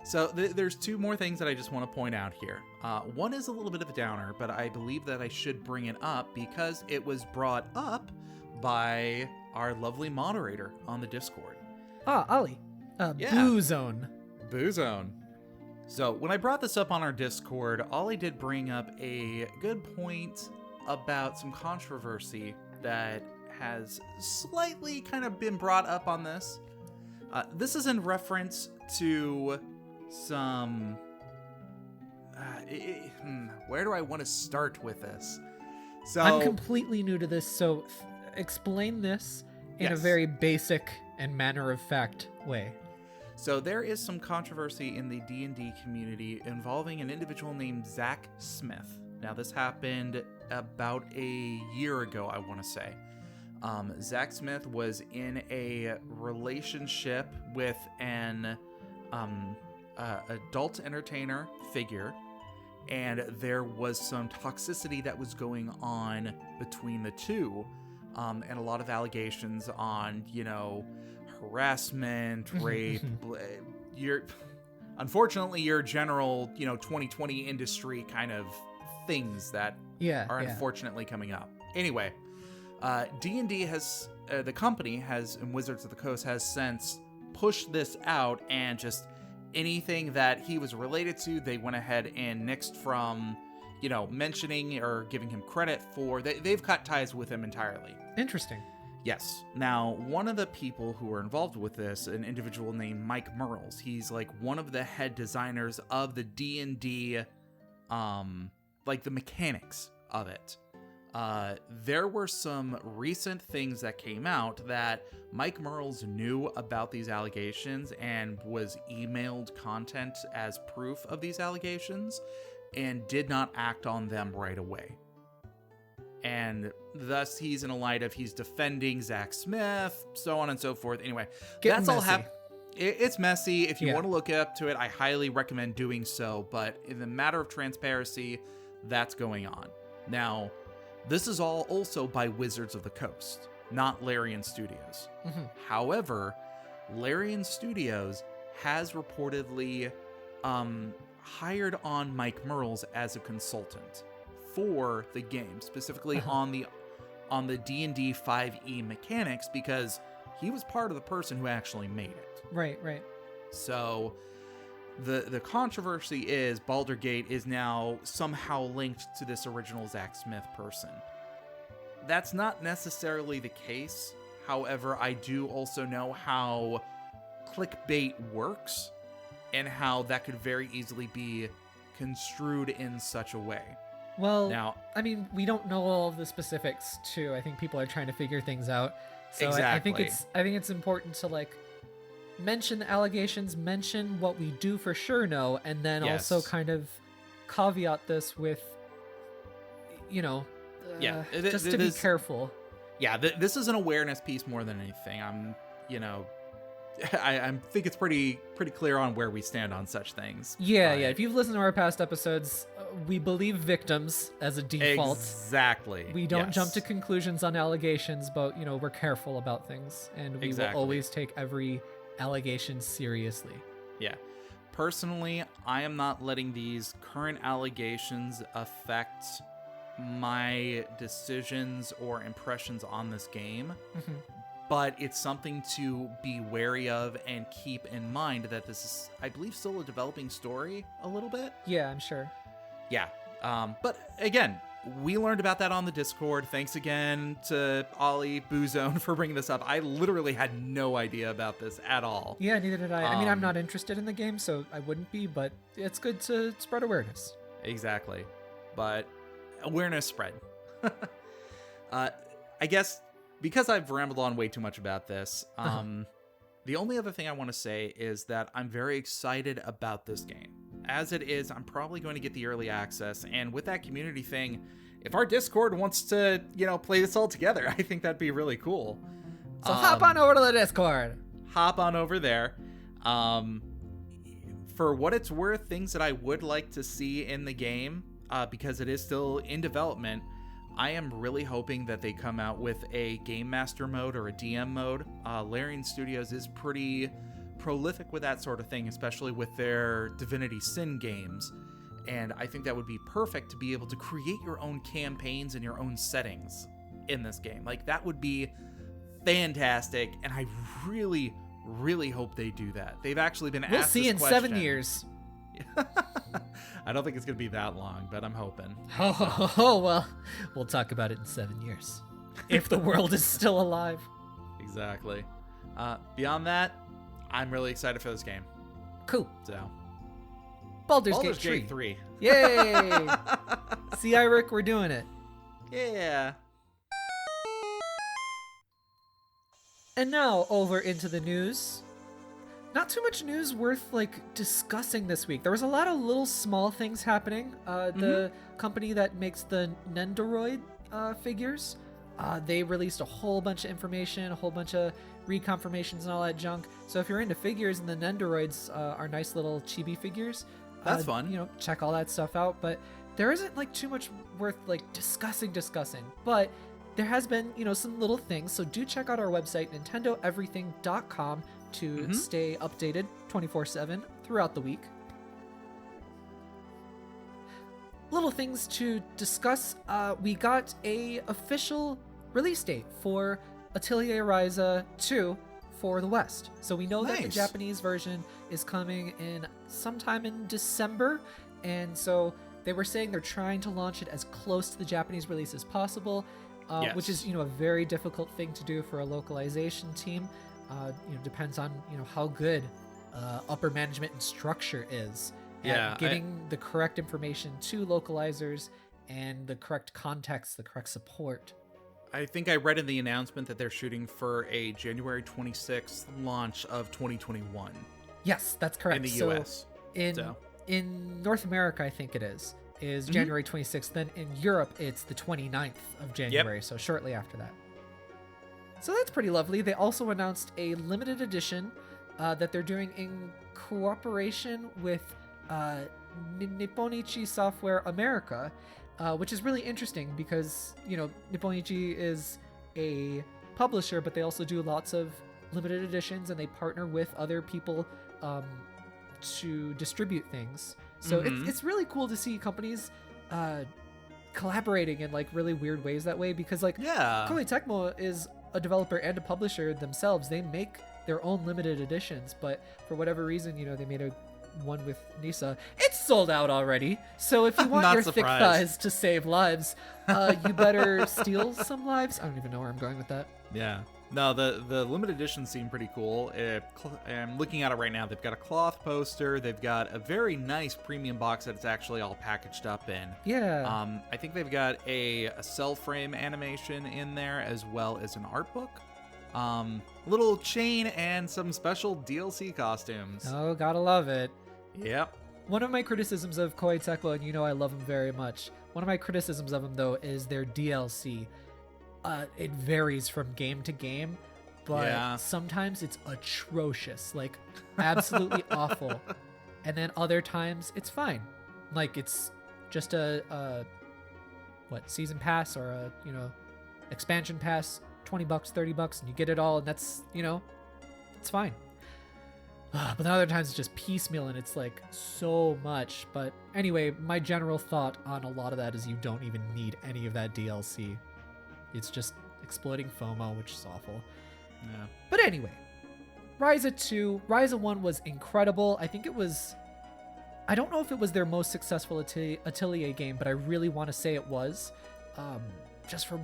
So there's two more things that I just want to point out here. One is a little bit of a downer, but I believe that I should bring it up because it was brought up by our lovely moderator on the Discord. Ali. Boo Zone. Boo Zone. So when I brought this up on our Discord, Ollie did bring up a good point about some controversy that has slightly kind of been brought up on this. This is in reference to some... where do I want to start with this? So I'm completely new to this, so explain this in a very basic and matter-of-fact way. So there is some controversy in the D&D community involving an individual named Zach Smith. Now, this happened about a year ago, I want to say. Zach Smith was in a relationship with an adult entertainer figure, and there was some toxicity that was going on between the two, and a lot of allegations on, harassment, rape, unfortunately your general, 2020 industry kind of things that are unfortunately coming up. Anyway, D&D has, the company has, and Wizards of the Coast has since pushed this out, and just anything that he was related to, they went ahead and nixed from, mentioning or giving him credit for. They've cut ties with him entirely. Interesting. Yes. Now, one of the people who were involved with this, an individual named Mike Merles, he's like one of the head designers of the D&D, like the mechanics of it. There were some recent things that came out that Mike Merles knew about these allegations and was emailed content as proof of these allegations and did not act on them right away. And thus he's in a light of he's defending Zach Smith, so on and so forth. Anyway, that's all happening. It's messy. If you want to look up to it, I highly recommend doing so. But in the matter of transparency, that's going on. Now, this is all also by Wizards of the Coast, not Larian Studios. Mm-hmm. However, Larian Studios has reportedly hired on Mike Merles as a consultant for the game, specifically on the D&D 5e mechanics, because he was part of the person who actually made it. Right. So the controversy is Baldur Gate is now somehow linked to this original Zach Smith person. That's not necessarily the case. However, I do also know how clickbait works and how that could very easily be construed in such a way. Well, now, I mean, we don't know all of the specifics too. I think people are trying to figure things out. So exactly. I think it's important to mention the allegations, mention what we do for sure know, and then also kind of caveat this with, just to be careful. Yeah, this is an awareness piece more than anything. I think it's pretty clear on where we stand on such things. Yeah. If you've listened to our past episodes, we believe victims as a default. Exactly. We don't jump to conclusions on allegations, but we're careful about things, and we will always take every allegation seriously. Yeah. Personally, I am not letting these current allegations affect my decisions or impressions on this game, Mm-hmm. but it's something to be wary of and keep in mind that this is, I believe, still a developing story a little bit. Yeah, I'm sure. Yeah. But again, we learned about that on the Discord. Thanks again to Ollie Boozone for bringing this up. I literally had no idea about this at all. Yeah, neither did I. I mean, I'm not interested in the game, so I wouldn't be, but it's good to spread awareness. Exactly. But awareness spread. I guess because I've rambled on way too much about this, the only other thing I want to say is that I'm very excited about this game. As it is, I'm probably going to get the early access, and with that community thing, if our Discord wants to, play this all together, I think that'd be really cool. So hop on over to the Discord. Hop on over there. For what it's worth, things that I would like to see in the game, because it is still in development, I am really hoping that they come out with a Game Master mode or a DM mode. Larian Studios is pretty prolific with that sort of thing, especially with their Divinity Sin games. And I think that would be perfect to be able to create your own campaigns and your own settings in this game. Like, that would be fantastic, and I really, really hope they do that. They've actually been asked We'll see this in question. 7 years. I don't think it's going to be that long, but I'm hoping. Oh, well, we'll talk about it in 7 years. If the world is still alive. Exactly. Beyond that, I'm really excited for this game. Cool. So, Baldur's Baldur's Gate Gate 3. 3. Yay! See, Rick, we're doing it. Yeah. And now over into the news. Not too much news worth discussing this week. There was a lot of little small things happening. The company that makes the Nendoroid figures, they released a whole bunch of information, a whole bunch of reconfirmations and all that junk. So if you're into figures, and the Nendoroids are nice little chibi figures, That's fun. Check all that stuff out. But there isn't too much worth discussing. But there has been some little things. So do check out our website, nintendoeverything.com, to stay updated 24/7 throughout the week. Little things to discuss. We got a official release date for Atelier Ryza 2 for the West. So we know that the Nice. Japanese version is coming in sometime in December. And so they were saying they're trying to launch it as close to the Japanese release as possible, which is, a very difficult thing to do for a localization team. Depends on, how good upper management and structure is at getting the correct information to localizers and the correct context, the correct support. I think I read in the announcement that they're shooting for a January 26th launch of 2021. Yes, that's correct. In the So US. in North America, I think it is January 26th. Then in Europe, it's the 29th of January, so shortly after that. So that's pretty lovely. They also announced a limited edition that they're doing in cooperation with Nipponichi Software America, which is really interesting because, Nipponichi is a publisher, but they also do lots of limited editions, and they partner with other people to distribute things. So it's really cool to see companies collaborating in really weird ways that way, because Koei Tecmo is a developer and a publisher themselves. They make their own limited editions, but for whatever reason, they made one with Nisa. It's sold out already. So if you want your thick thighs to save lives, you better steal some lives. I don't even know where I'm going with that. Yeah. No, the limited editions seem pretty cool. I'm looking at it right now. They've got a cloth poster. They've got a very nice premium box that it's actually all packaged up in. Yeah. I think they've got a cell frame animation in there, as well as an art book. Little chain and some special DLC costumes. Oh, gotta love it. Yep. One of my criticisms of Koei Tecmo, and I love them very much, one of my criticisms of them, though, is their DLC. It varies from game to game, but sometimes it's atrocious, absolutely awful. And then other times it's fine. It's just a season pass or a, expansion pass, $20, $30, and you get it all, and that's, it's fine. But then other times it's just piecemeal and it's like so much. But anyway, my general thought on a lot of that is you don't even need any of that DLC. It's just exploiting FOMO, which is awful. Yeah. But anyway, Ryza 2, Ryza 1 was incredible. I think it was, I don't know if it was their most successful Atelier game, but I really want to say it was, just from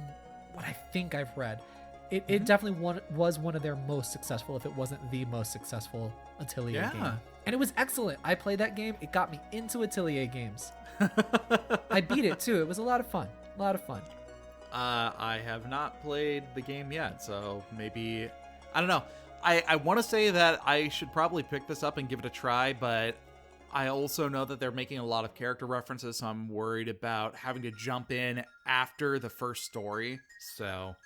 what I think I've read. It definitely was one of their most successful, if it wasn't the most successful Atelier game. And it was excellent. I played that game. It got me into Atelier games. I beat it too. It was a lot of fun. A lot of fun. I have not played the game yet, so maybe, I don't know. I want to say that I should probably pick this up and give it a try, but I also know that they're making a lot of character references, so I'm worried about having to jump in after the first story, so...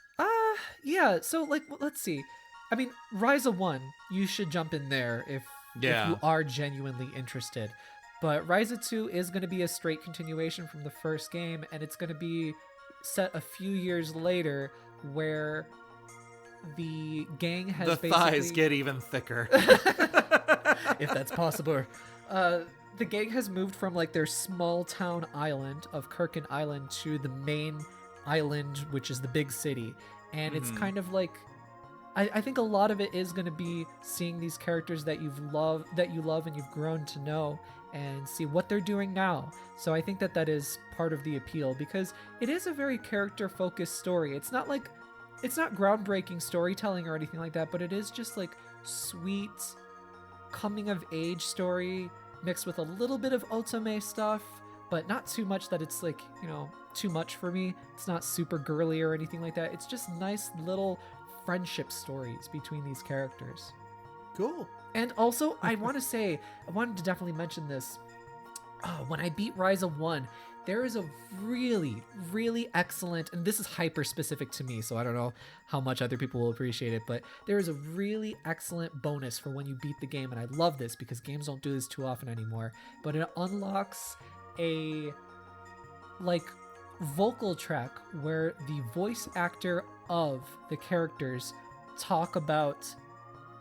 Yeah, so, like, let's see. I mean, Ryza 1, you should jump in there if you are genuinely interested. But Ryza 2 is going to be a straight continuation from the first game, and it's going to be set a few years later where the gang has the thighs get even thicker. If that's possible. The gang has moved from, like, their small town island of Kirkin Island to the main island, which is the big city. And it's kind of like, I think a lot of it is going to be seeing these characters that you love and you've grown to know and see what they're doing now. So I think that is part of the appeal, because it is a very character-focused story. It's not groundbreaking storytelling or anything like that, but it is just like sweet coming-of-age story mixed with a little bit of otome stuff, but not too much that it's like, too much for me. It's not super girly or anything like that. It's just nice little friendship stories between these characters. Cool. And also, I wanted to definitely mention this. When I beat Ryza 1, there is a really, really excellent, and this is hyper specific to me, so I don't know how much other people will appreciate it, but there is a really excellent bonus for when you beat the game, and I love this because games don't do this too often anymore, but it unlocks a, like, vocal track where the voice actor of the characters talk about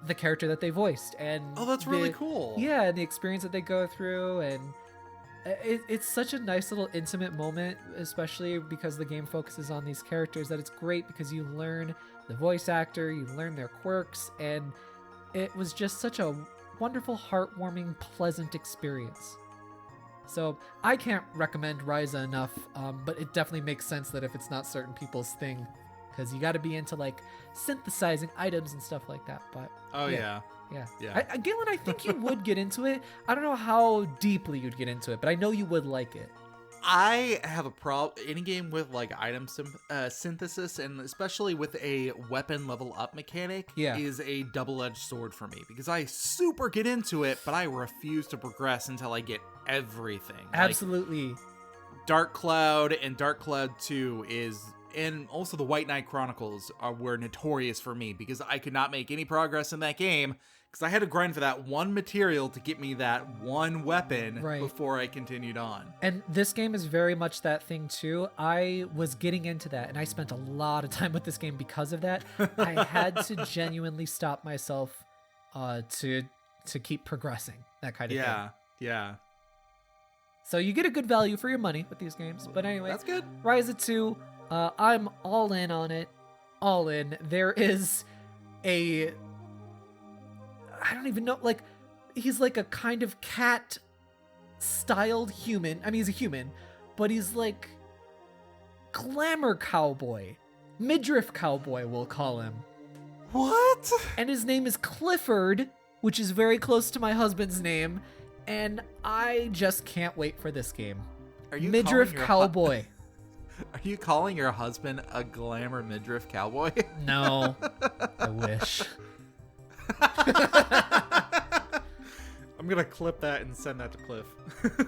the character that they voiced, and that's really cool. Yeah, and the experience that they go through, and it's such a nice little intimate moment, especially because the game focuses on these characters, that it's great because you learn the voice actor, you learn their quirks, and it was just such a wonderful, heartwarming, pleasant experience. So I can't recommend Ryza enough, but it definitely makes sense that if it's not certain people's thing, because you got to be into like synthesizing items and stuff like that. But yeah. Galen, I think you would get into it. I don't know how deeply you'd get into it, but I know you would like it. I have a problem. Any game with like item synthesis, and especially with a weapon level up mechanic, is a double-edged sword for me, because I super get into it, but I refuse to progress until I get everything. Absolutely. Like, Dark Cloud and Dark Cloud 2 and also the White Knight Chronicles were notorious for me, because I could not make any progress in that game because I had to grind for that one material to get me that one weapon before I continued on. And this game is very much that thing too. I was getting into that, and I spent a lot of time with this game because of that. I had to genuinely stop myself to keep progressing, that kind of thing. Yeah. So you get a good value for your money with these games. But anyway, that's good. Ryza 2, I'm all in on it. All in. There is I don't even know, like, he's like a kind of cat-styled human. I mean, he's a human, but he's like glamour cowboy. Midriff cowboy, we'll call him. What? And his name is Clifford, which is very close to my husband's name, and I just can't wait for this game. Are you Midriff cowboy. Are you calling your husband a glamour midriff cowboy? No. I wish. I'm gonna clip that and send that to Cliff.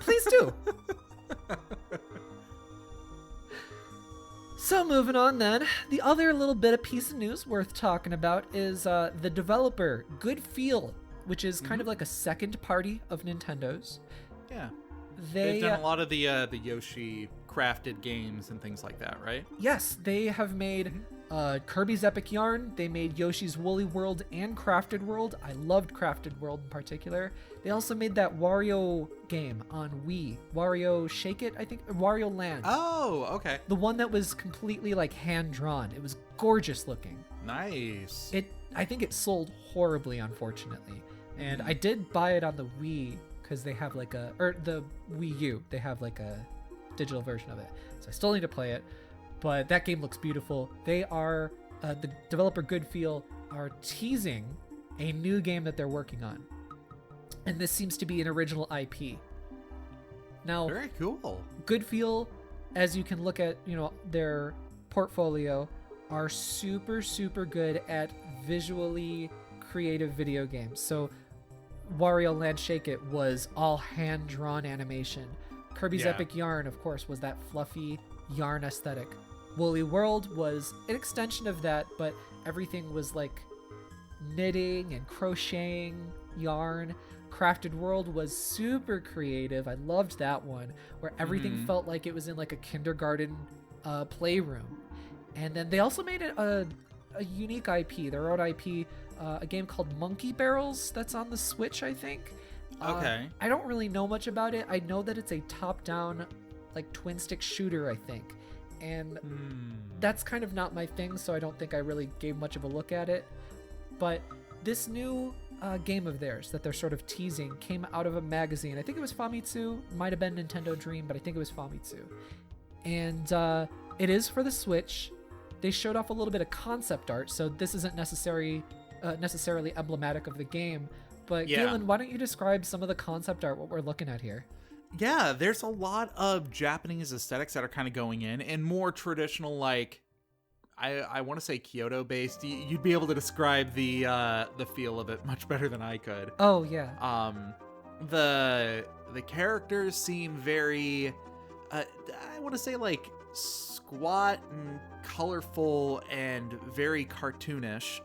Please do. So moving on then, the other little bit of piece of news worth talking about is the developer Good Feel, which is kind of like a second party of Nintendo's. Yeah. They've done a lot of the Yoshi crafted games and things like that, right? Yes, they have made Kirby's Epic Yarn. They made Yoshi's Woolly World and Crafted World. I loved Crafted World in particular. They also made that Wario game on Wii. Wario Shake It, I think. Wario Land. Oh, okay. The one that was completely like hand-drawn. It was gorgeous looking. Nice. I think it sold horribly, unfortunately. And I did buy it on the Wii because they have like the Wii U. They have like a digital version of it. So I still need to play it. But that game looks beautiful. They are, the developer Goodfeel are teasing a new game that they're working on. And this seems to be an original IP. Now, very cool. Goodfeel, as you can look at, their portfolio, are super, super good at visually creative video games. So Wario Land Shake It was all hand-drawn animation. Kirby's Epic Yarn, of course, was that fluffy yarn aesthetic. Woolly World was an extension of that, but everything was like knitting and crocheting yarn. Crafted World was super creative. I loved that one, where everything felt like it was in like a kindergarten playroom. And then they also made a unique IP, their own IP, a game called Monkey Barrels that's on the Switch, I think. Okay. I don't really know much about it. I know that it's a top-down, like, twin-stick shooter, I think. And that's kind of not my thing, so I don't think I really gave much of a look at it. But this new game of theirs that they're sort of teasing came out of a magazine. I think it was Famitsu. Might have been Nintendo Dream, but I think it was Famitsu. And it is for the Switch. They showed off a little bit of concept art, so this isn't necessarily emblematic of the game. But Galen, why don't you describe some of the concept art, what we're looking at here? Yeah, there's a lot of Japanese aesthetics that are kind of going in, and more traditional, like, I want to say Kyoto-based. You'd be able to describe the feel of it much better than I could. Oh, yeah. The characters seem very, I want to say, like, squat and colorful and very cartoonish.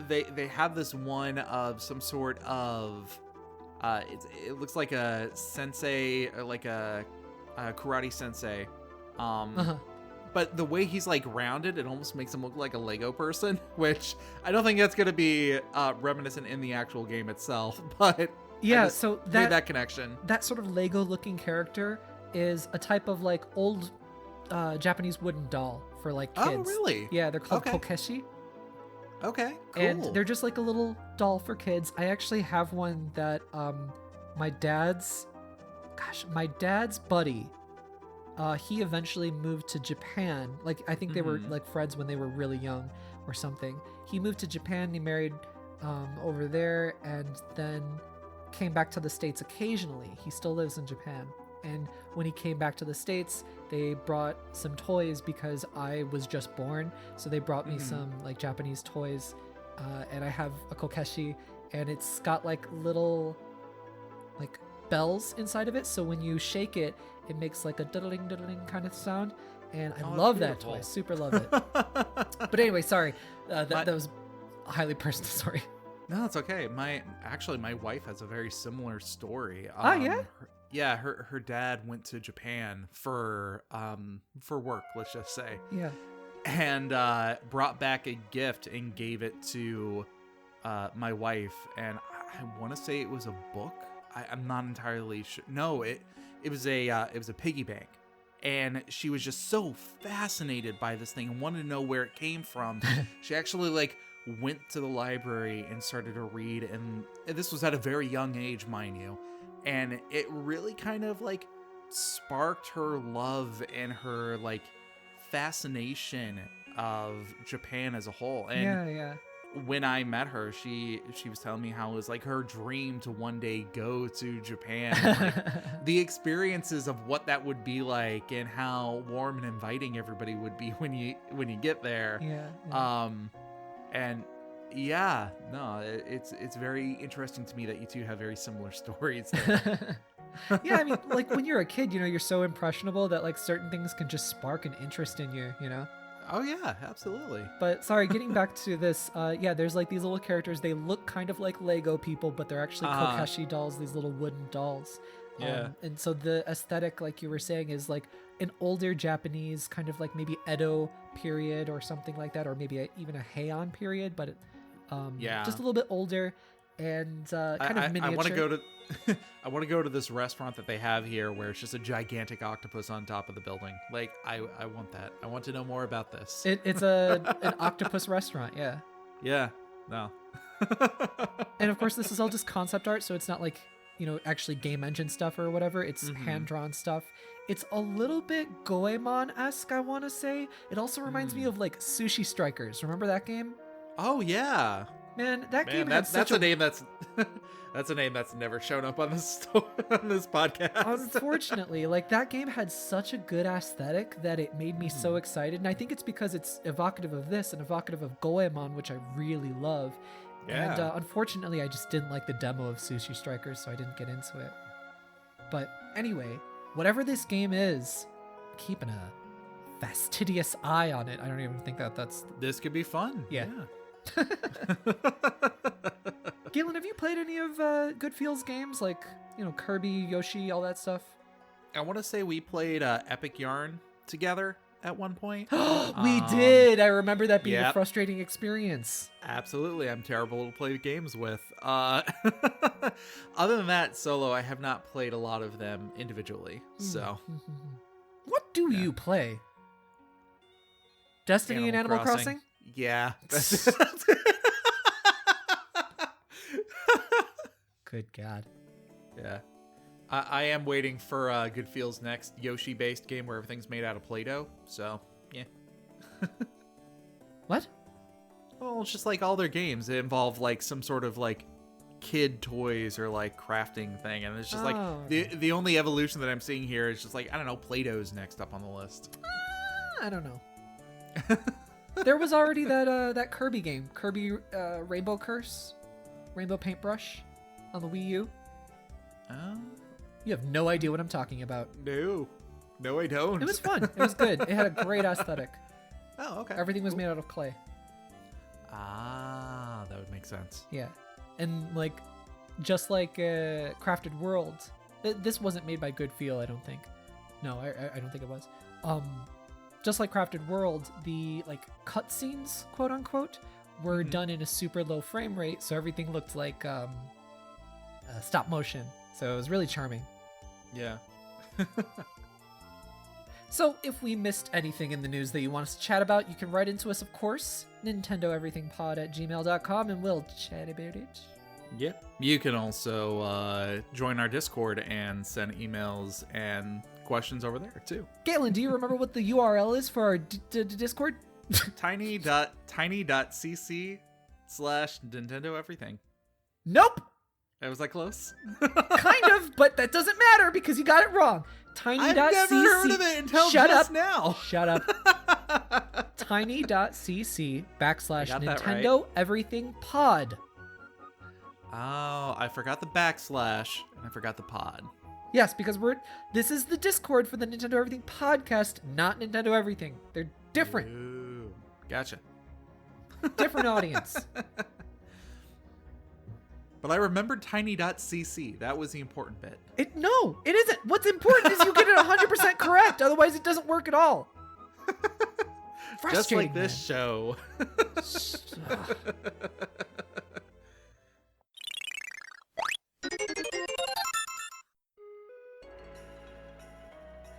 They have this one of some sort of it looks like a sensei, or like a karate sensei, but the way he's like rounded, it almost makes him look like a Lego person, which I don't think that's going to be reminiscent in the actual game itself. But yeah, so that connection, that sort of Lego looking character is a type of like old Japanese wooden doll for like kids. Oh, really? Yeah, they're called kokeshi. Okay, cool. And they're just like a little doll for kids. I actually have one that my dad's buddy, he eventually moved to Japan. Like, I think they were like friends when they were really young or something. He moved to Japan, he married over there, and then came back to the States occasionally. He still lives in Japan. And when he came back to the States, they brought some toys because I was just born. So they brought me some like Japanese toys. And I have a kokeshi, and it's got like little like bells inside of it. So when you shake it, it makes like a diddling diddling kind of sound. And I love that toy. Super love it. But anyway, sorry. That was a highly personal story. No, it's okay. My wife has a very similar story. Yeah? Her dad went to Japan for work, let's just say. Yeah. And brought back a gift and gave it to my wife. And I want to say it was a book. I'm not entirely sure. No, it was a piggy bank. And she was just so fascinated by this thing and wanted to know where it came from. She actually like went to the library and started to read, and this was at a very young age, mind you. And it really kind of like sparked her love and her like fascination of Japan as a whole. And yeah. When I met her, she was telling me how it was like her dream to one day go to Japan. Like, the experiences of what that would be like, and how warm and inviting everybody would be when you get there. Yeah. And yeah, no, it's very interesting to me that you two have very similar stories there. Yeah, I mean, like when you're a kid, you're so impressionable that like certain things can just spark an interest in you, Oh yeah, absolutely. But sorry, getting back to this, there's like these little characters. They look kind of like Lego people, but they're actually kokeshi dolls, these little wooden dolls. Yeah. And so the aesthetic, like you were saying, is like an older Japanese kind of like maybe Edo period or something like that, or maybe even a Heian period, but just a little bit older and kind of miniature. I want to go to I want to go to this restaurant that they have here where it's just a gigantic octopus on top of the building. Like I want that. I want to know more about this. It's an octopus restaurant, yeah. Yeah. No. And of course, this is all just concept art, so it's not like, actually game engine stuff or whatever. It's hand-drawn stuff. It's a little bit Goemon-esque, I want to say. It also reminds me of like Sushi Strikers. Remember that game? Oh yeah. Man, that game that's a name that's that's a name that's never shown up on this on this podcast. Unfortunately, like that game had such a good aesthetic that it made me so excited, and I think it's because it's evocative of this and evocative of Goemon, which I really love. Yeah. And unfortunately, I just didn't like the demo of Sushi Strikers, so I didn't get into it. But anyway, whatever this game is, I'm keeping a fastidious eye on it. I don't even think that's... This could be fun. Yeah. Galen, have you played any of Good Feels games like, Kirby, Yoshi, all that stuff? I want to say we played Epic Yarn together at one point. We did. I remember that being a Yep. frustrating experience. Absolutely. I'm terrible to play games with. Other than that, solo, I have not played a lot of them individually. So, What do you play? Destiny and Animal Crossing? Yeah. Good God. Yeah. I am waiting for Good Feels' next Yoshi-based game where everything's made out of Play-Doh. So, yeah. What? Well, it's just like all their games. They involve like some sort of like kid toys or like crafting thing. And it's just like the only evolution that I'm seeing here is just like, I don't know, Play-Doh's next up on the list. I don't know. There was already that Kirby game, Kirby Rainbow Curse, Rainbow Paintbrush on the Wii U. Oh. You have no idea what I'm talking about. No, I don't. It was fun. It was good. It had a great aesthetic. Oh, okay. Everything was made out of clay. Ah, that would make sense. Yeah. And like, just like Crafted World, this wasn't made by Good Feel, I don't think. No, I don't think it was. Just like Crafted World, the like cutscenes, quote unquote, were done in a super low frame rate, so everything looked like stop motion. So it was really charming. Yeah. So if we missed anything in the news that you want us to chat about, you can write into us, of course, nintendoeverythingpod@gmail.com, and we'll chat about it. Yep. You can also join our Discord and send emails and questions over there too. Galen, do you remember what the URL is for our Discord? tiny.cc/NintendoEverything. Nope. Was I close? Kind of, but that doesn't matter because you got it wrong. Tiny.cc. I've never heard of it until Shut just up. now. Shut up. Tiny.cc /Nintendo Everything Pod. Oh, I forgot the backslash and I forgot the pod. Yes, because this is the Discord for the Nintendo Everything podcast, not Nintendo Everything. They're different. Ooh, gotcha. Different audience. But I remembered tiny.cc. That was the important bit. No, it isn't. What's important is you get it 100% correct. Otherwise, it doesn't work at all. Just like this show.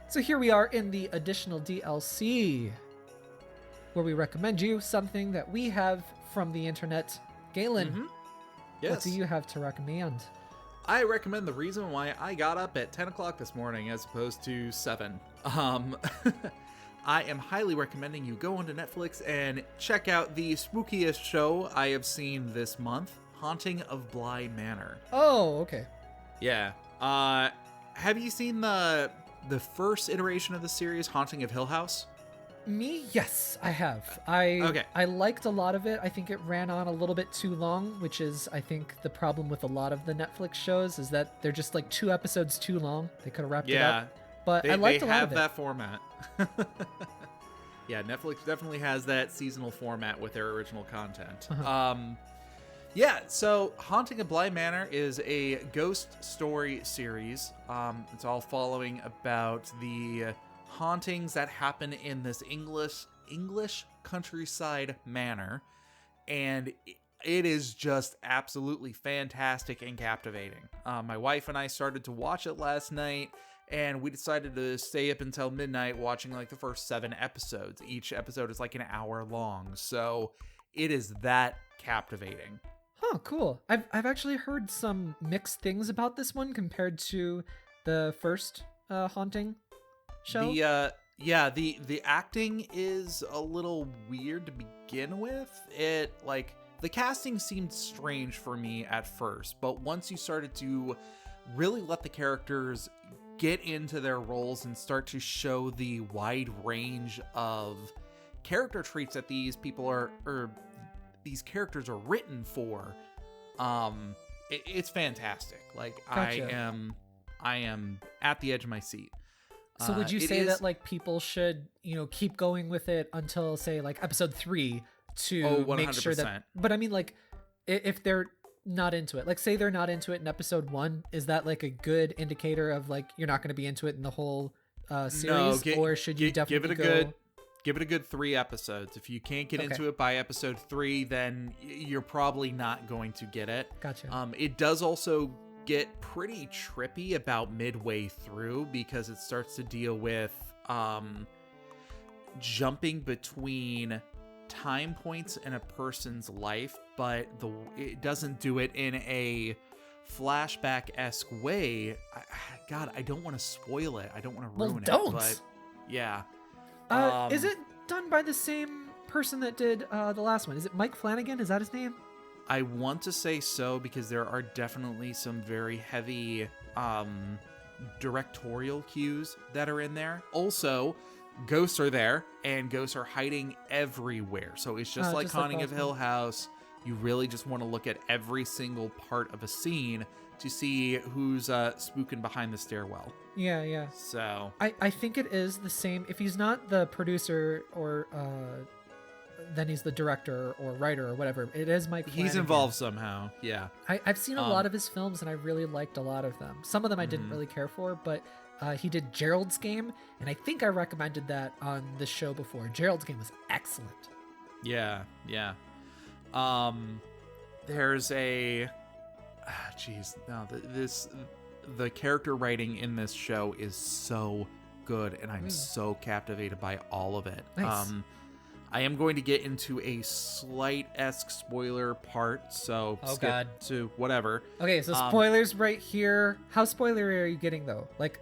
So here we are in the additional DLC, where we recommend you something that we have from the internet. Galen, Yes. what do you have to recommend? I recommend the reason why I got up at 10 o'clock this morning as opposed to 7. I am highly recommending you go onto Netflix and check out the spookiest show I have seen this month, Haunting of Bly Manor. Oh, okay. Yeah. Have you seen the first iteration of the series, Haunting of Hill House? Me? Yes, I have. I liked a lot of it. I think it ran on a little bit too long, which is, I think, the problem with a lot of the Netflix shows is that they're just like 2 episodes too long. They could have wrapped it up. But I liked a lot of it. They have that format. Yeah, Netflix definitely has that seasonal format with their original content. Yeah, so Haunting of Bly Manor is a ghost story series. It's all following about the hauntings that happen in this English countryside manor, and it is just absolutely fantastic and captivating. My wife and I started to watch it last night, and we decided to stay up until midnight watching like the first 7 episodes. Each episode is like an hour long, so it is that captivating. Oh, cool. I've actually heard some mixed things about this one compared to the first Haunting show. The acting is a little weird to begin with. It like the casting seemed strange for me at first, but once you started to really let the characters get into their roles and start to show the wide range of character traits that these people are or these characters are written for, it's fantastic. Like, Gotcha. I am at the edge of my seat. So would you say that like people should, keep going with it until say like episode 3 to make sure that, but I mean like if they're not into it, like say they're not into it in episode 1, is that like a good indicator of like you're not going to be into it in the whole series? Or should you definitely give it a good 3 episodes. If you can't get into it by episode 3, then you're probably not going to get it. Gotcha. It does also get pretty trippy about midway through because it starts to deal with jumping between time points in a person's life, but it doesn't do it in a flashback-esque way. I don't want to spoil it. I don't want to ruin it. But yeah. Is it done by the same person that did the last one? Is it Mike Flanagan? Is that his name? I want to say so because there are definitely some very heavy directorial cues that are in there. Also, ghosts are there, and ghosts are hiding everywhere. So it's just like Haunting of Hill House. You really just want to look at every single part of a scene to see who's spooking behind the stairwell. Yeah. So I think it is the same. If he's not the producer or then he's the director or writer or whatever. It is Mike Flanagan. He's involved somehow. Yeah. I've seen a lot of his films and I really liked a lot of them. Some of them I didn't really care for, but he did Gerald's Game, and I think I recommended that on the show before. Gerald's Game was excellent. Yeah. There's a the character writing in this show is so good, and I'm so captivated by all of it. Nice. I am going to get into a slight-esque spoiler part, so skip to whatever. Okay, so spoilers right here. How spoilery are you getting, though? Like,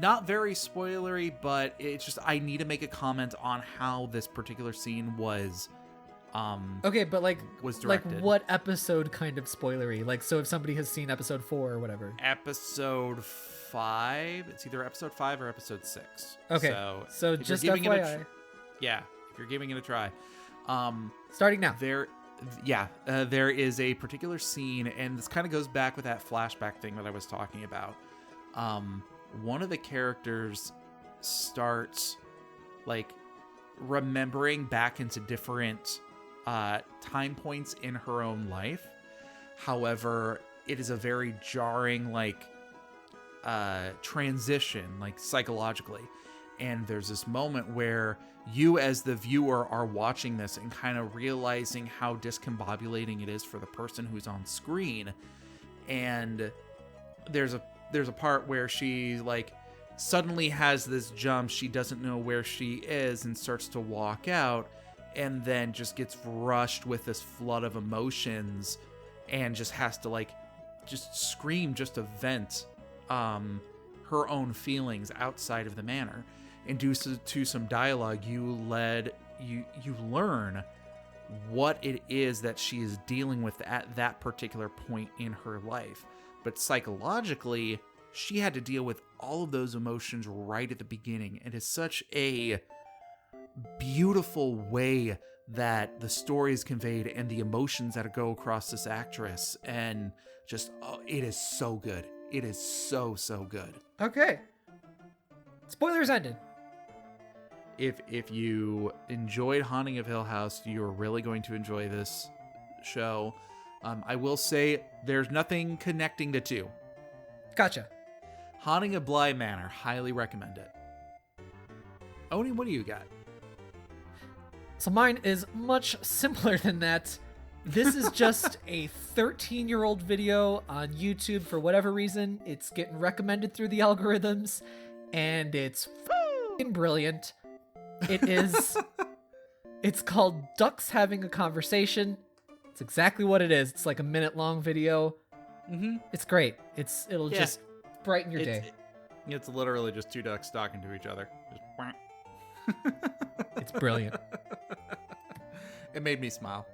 not very spoilery, but it's just I need to make a comment on how this particular scene was. Okay, but was directed. Like what episode kind of spoilery? Like, so if somebody has seen episode 4 or whatever. Episode 5. It's either episode 5 or episode 6. Okay, so just FYI. If you're giving it a try. Starting now. There is a particular scene, and this kind of goes back with that flashback thing that I was talking about. One of the characters starts, like, remembering back into different time points in her own life. However, it is a very jarring, like, transition, like, psychologically. And there's this moment where you as the viewer are watching this and kind of realizing how discombobulating it is for the person who's on screen. And there's a part where she, like, suddenly has this jump. She doesn't know where she is and starts to walk out, and then just gets rushed with this flood of emotions and just has to, like, just scream just to vent her own feelings outside of the manor. And due to some dialogue, you learn what it is that she is dealing with at that particular point in her life. But psychologically, she had to deal with all of those emotions right at the beginning. It is such a beautiful way that the story is conveyed and the emotions that go across this actress. And just, it is so good. It is so good. Okay. Spoilers ended. If you enjoyed Haunting of Hill House, you're really going to enjoy this show. I will say there's nothing connecting the two. Gotcha. Haunting of Bly Manor, highly recommend it. Oni, what do you got? So mine is much simpler than that. This is just a 13-year-old video on YouTube. For whatever reason, it's getting recommended through the algorithms, and it's f***ing brilliant. It is. It's called Ducks Having a Conversation. It's exactly what it is. It's like a minute-long video. Mm-hmm. It's great. It'll just brighten your day. It's literally just two ducks talking to each other. It's brilliant. It made me smile.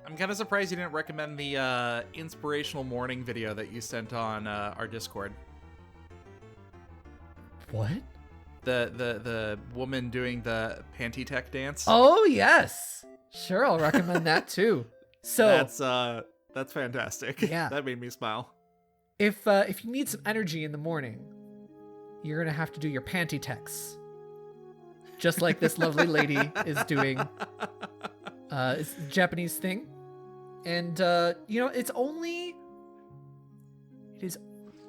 I'm kind of surprised you didn't recommend the inspirational morning video that you sent on our Discord. What? The woman doing the panty tech dance. Oh yes, sure. I'll recommend that too. So that's fantastic. Yeah, that made me smile. If you need some energy in the morning, you're gonna have to do your panty techs, just like this lovely lady is doing. It's a Japanese thing, and it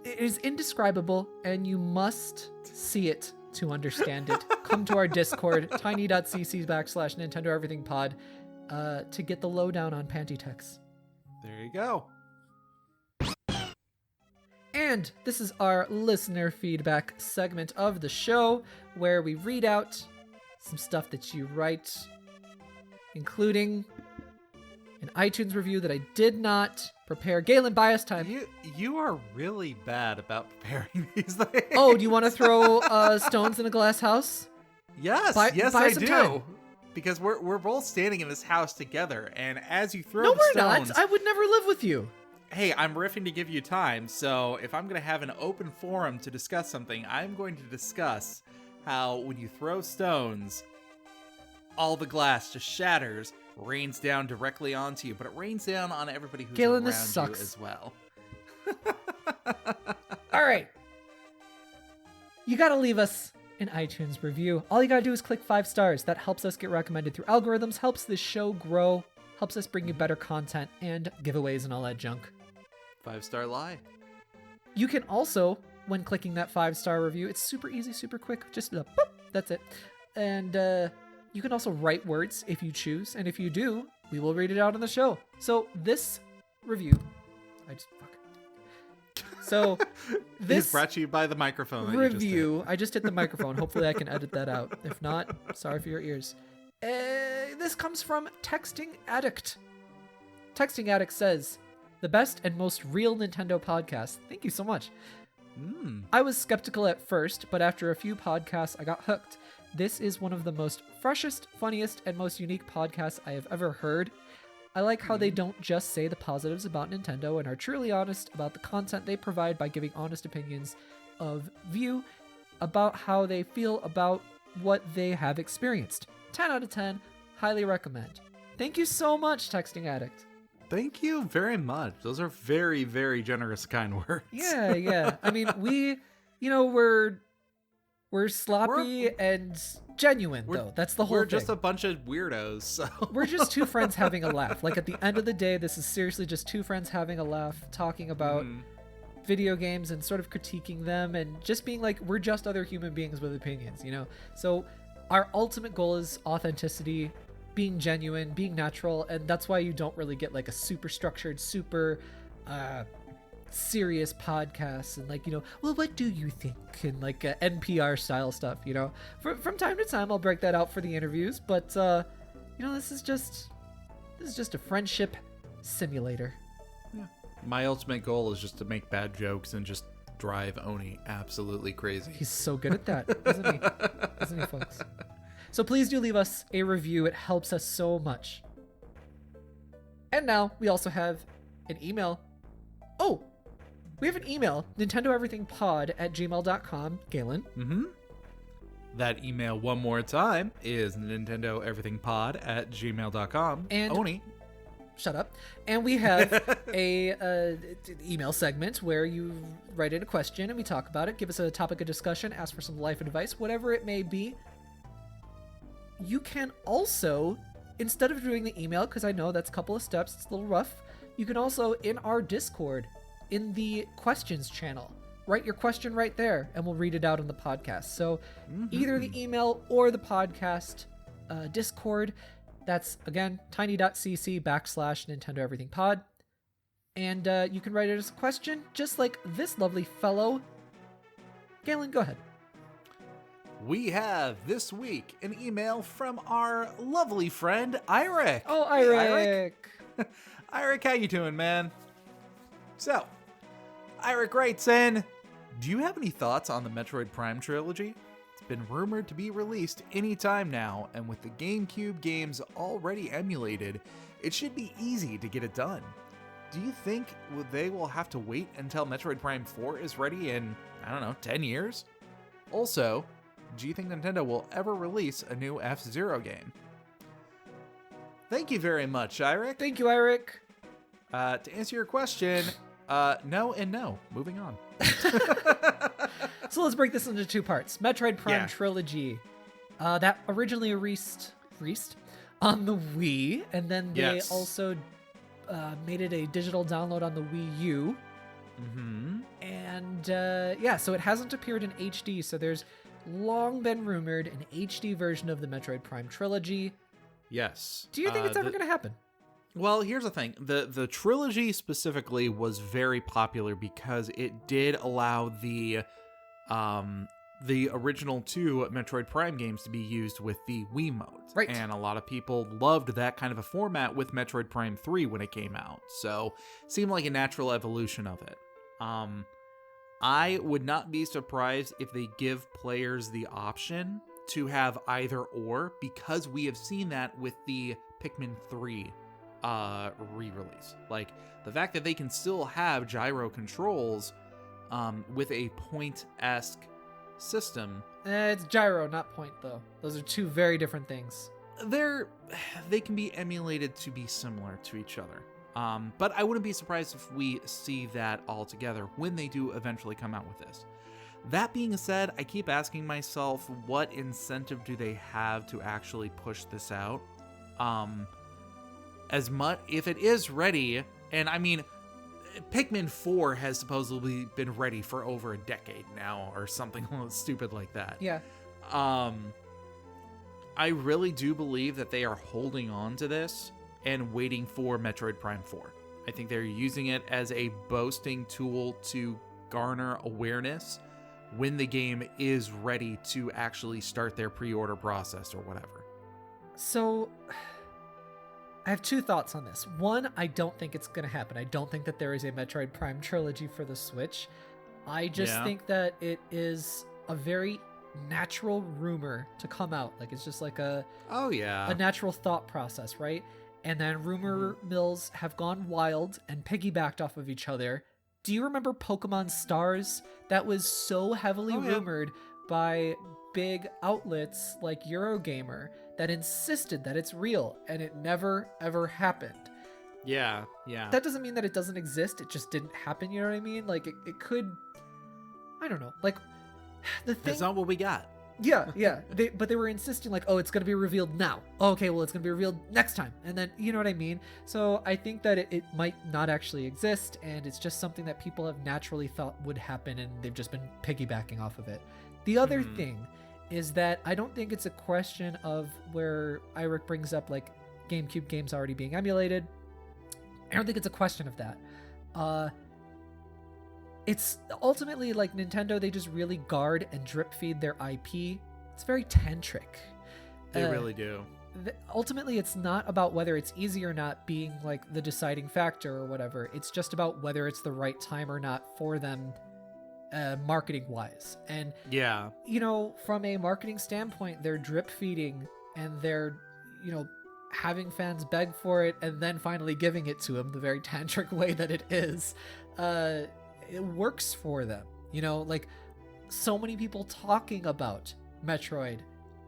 is indescribable, and you must see it to understand it. Come to our Discord, tiny.cc/Nintendo Everything Pod, to get the lowdown on panty techs. There you go. And this is our listener feedback segment of the show, where we read out some stuff that you write, including an iTunes review that I did not prepare. Galen, bias time. You are really bad about preparing these things. Oh, do you want to throw stones in a glass house? Yes, buy I some do. Time. Because we're both standing in this house together, and as you throw no, the we're stones, not. I would never live with you. Hey, I'm riffing to give you time, so if I'm going to have an open forum to discuss something, I'm going to discuss how when you throw stones, all the glass just shatters, rains down directly onto you, but it rains down on everybody who's Galen, around this sucks. you as well. All right. You got to leave us an iTunes review. All you got to do is click 5 stars. That helps us get recommended through algorithms, helps this show grow, helps us bring you better content and giveaways and all that junk. 5-star lie. You can also, when clicking that 5-star review, it's super easy, super quick. Just boop, that's it. And you can also write words if you choose. And if you do, we will read it out on the show. So this review, So this is brought to you by the microphone review. I just hit the microphone. Hopefully I can edit that out. If not, sorry for your ears. This comes from Texting Addict. Texting Addict says, the best and most real Nintendo podcast. Thank you so much. I was skeptical at first, but after a few podcasts, I got hooked. This is one of the most freshest, funniest, and most unique podcasts I have ever heard. I like how they don't just say the positives about Nintendo and are truly honest about the content they provide by giving honest opinions of view about how they feel about what they have experienced. 10 out of 10, highly recommend. Thank you so much, Texting Addict. Thank you very much. Those are very, very generous, kind words. Yeah. I mean, we're sloppy and genuine, though. That's the whole thing. We're just a bunch of weirdos, so. We're just two friends having a laugh. Like, at the end of the day, this is seriously just two friends having a laugh, talking about video games and sort of critiquing them and just being like, we're just other human beings with opinions, So our ultimate goal is authenticity, being genuine, being natural, and that's why you don't really get like a super structured, super serious podcast and well, what do you think, and like NPR style stuff. From time to time I'll break that out for the interviews, but this is just a friendship simulator. Yeah. My ultimate goal is just to make bad jokes and just drive Oni absolutely crazy. He's so good at that, isn't he, folks? So please do leave us a review. It helps us so much. And now we also have an email. Oh, we have an email, nintendoeverythingpod@gmail.com. Galen. That email one more time is nintendoeverythingpod@gmail.com. And Oni. Shut up. And we have a email segment where you write in a question and we talk about it, give us a topic of discussion, ask for some life advice, whatever it may be. You can also instead of doing the email, because I know that's a couple of steps, it's a little rough, you can also, in our Discord, in the questions channel, write your question right there, and we'll read it out on the podcast. So either the email or the podcast Discord, that's, again, tiny.cc/Nintendo Everything Pod. And you can write it as a question, just like this lovely fellow. Galen, go ahead. We have this week an email from our lovely friend, Eirik. Oh, Hey, Eirik. Eirik, how you doing, man? So, Eirik writes in, do you have any thoughts on the Metroid Prime trilogy? It's been rumored to be released anytime now, and with the GameCube games already emulated, it should be easy to get it done. Do you think they will have to wait until Metroid Prime 4 is ready in, 10 years? Also, do you think Nintendo will ever release a new F-Zero game? Thank you very much, Eirik. Thank you, Eirik. To answer your question, no and no. Moving on. So let's break this into two parts. Metroid Prime Yeah. Trilogy. That originally released on the Wii, and then they Yes. also made it a digital download on the Wii U. Mm-hmm. And so it hasn't appeared in HD, so there's long been rumored an HD version of the Metroid Prime Trilogy. Yes. Do you think it's ever going to happen? Well, here's the thing. The trilogy specifically was very popular because it did allow the original two Metroid Prime games to be used with the Wiimote. Right. And a lot of people loved that kind of a format with Metroid Prime 3 when it came out. So, seemed like a natural evolution of it. I would not be surprised if they give players the option to have either or, because we have seen that with the Pikmin 3 re-release. Like, the fact that they can still have gyro controls with a point-esque system. It's gyro, not point, though. Those are two very different things. They can be emulated to be similar to each other. But I wouldn't be surprised if we see that all together when they do eventually come out with this. That being said, I keep asking myself, what incentive do they have to actually push this out? As much, if it is ready, and I mean, Pikmin 4 has supposedly been ready for over a decade now, or something stupid like that. Yeah. I really do believe that they are holding on to this and waiting for Metroid Prime 4. I think they're using it as a boasting tool to garner awareness when the game is ready to actually start their pre-order process or whatever. So, I have two thoughts on this. One, I don't think it's going to happen. I don't think that there is a Metroid Prime trilogy for the Switch. I just think that it is a very natural rumor to come out. Like, it's just like a natural thought process, right? And then rumor mills have gone wild and piggybacked off of each other. Do you remember Pokemon Stars? That was so heavily rumored by big outlets like Eurogamer that insisted that it's real, and it never, ever happened. Yeah. That doesn't mean that it doesn't exist, it just didn't happen, you know what I mean? Like, it could... I don't know. Like, the thing... That's not what we got. Yeah. But they were insisting, like, oh, it's going to be revealed now. Oh, okay, well, it's going to be revealed next time. And then, you know what I mean? So I think that it might not actually exist, and it's just something that people have naturally thought would happen, and they've just been piggybacking off of it. The other thing is that I don't think it's a question of where Eirik brings up, like, GameCube games already being emulated. I don't think it's a question of that. It's ultimately like Nintendo, they just really guard and drip feed their IP. It's very tantric. They really do. Ultimately, it's not about whether it's easy or not being like the deciding factor or whatever. It's just about whether it's the right time or not for them marketing wise. And you know, from a marketing standpoint, they're drip feeding and they're, you know, having fans beg for it and then finally giving it to them the very tantric way that it is. It works for them, you know, like so many people talking about Metroid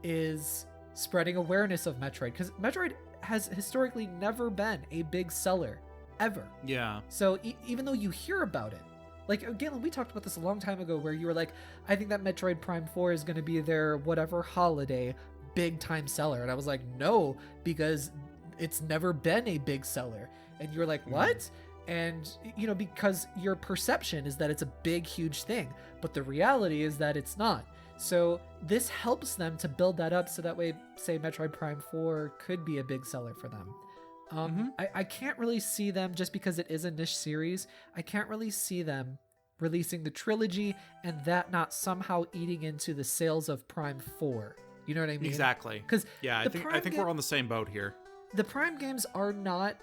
is spreading awareness of Metroid, because Metroid has historically never been a big seller ever. Yeah. So even though you hear about it, like Galen, we talked about this a long time ago where you were like, I think that Metroid Prime 4 is going to be their whatever holiday big time seller. And I was like, no, because it's never been a big seller. And you're like, what? And, because your perception is that it's a big, huge thing, but the reality is that it's not. So this helps them to build that up so that way, say, Metroid Prime 4 could be a big seller for them. I can't really see them, just because it is a niche series, I can't really see them releasing the trilogy and that not somehow eating into the sales of Prime 4. You know what I mean? Exactly. Because I think we're on the same boat here. The Prime games are not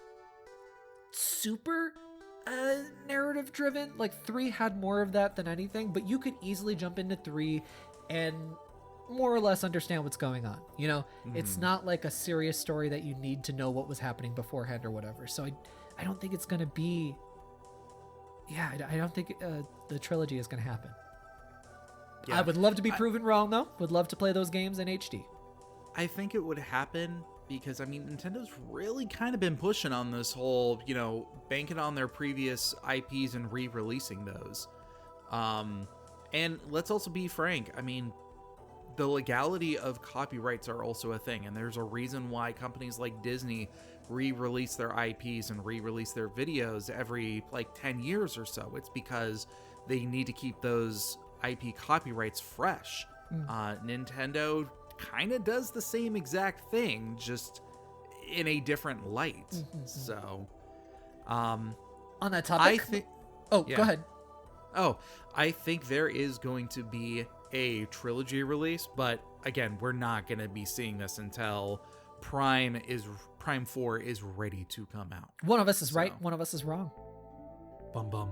super narrative driven. Like 3 had more of that than anything, but you could easily jump into 3 and more or less understand what's going on. It's not like a serious story that you need to know what was happening beforehand or whatever. So I don't think it's going to be, I don't think the trilogy is going to happen. I would love to be proven wrong, though. Would love to play those games in HD. I think it would happen because, Nintendo's really kind of been pushing on this whole, banking on their previous IPs and re-releasing those. And let's also be frank, the legality of copyrights are also a thing, and there's a reason why companies like Disney re-release their IPs and re-release their videos every 10 years or so. It's because they need to keep those IP copyrights fresh. Nintendo kind of does the same exact thing, just in a different light. So on that topic, go ahead. I think there is going to be a trilogy release, but again, we're not going to be seeing this until Prime 4 is ready to come out. One of us is right, one of us is wrong. Bum bum.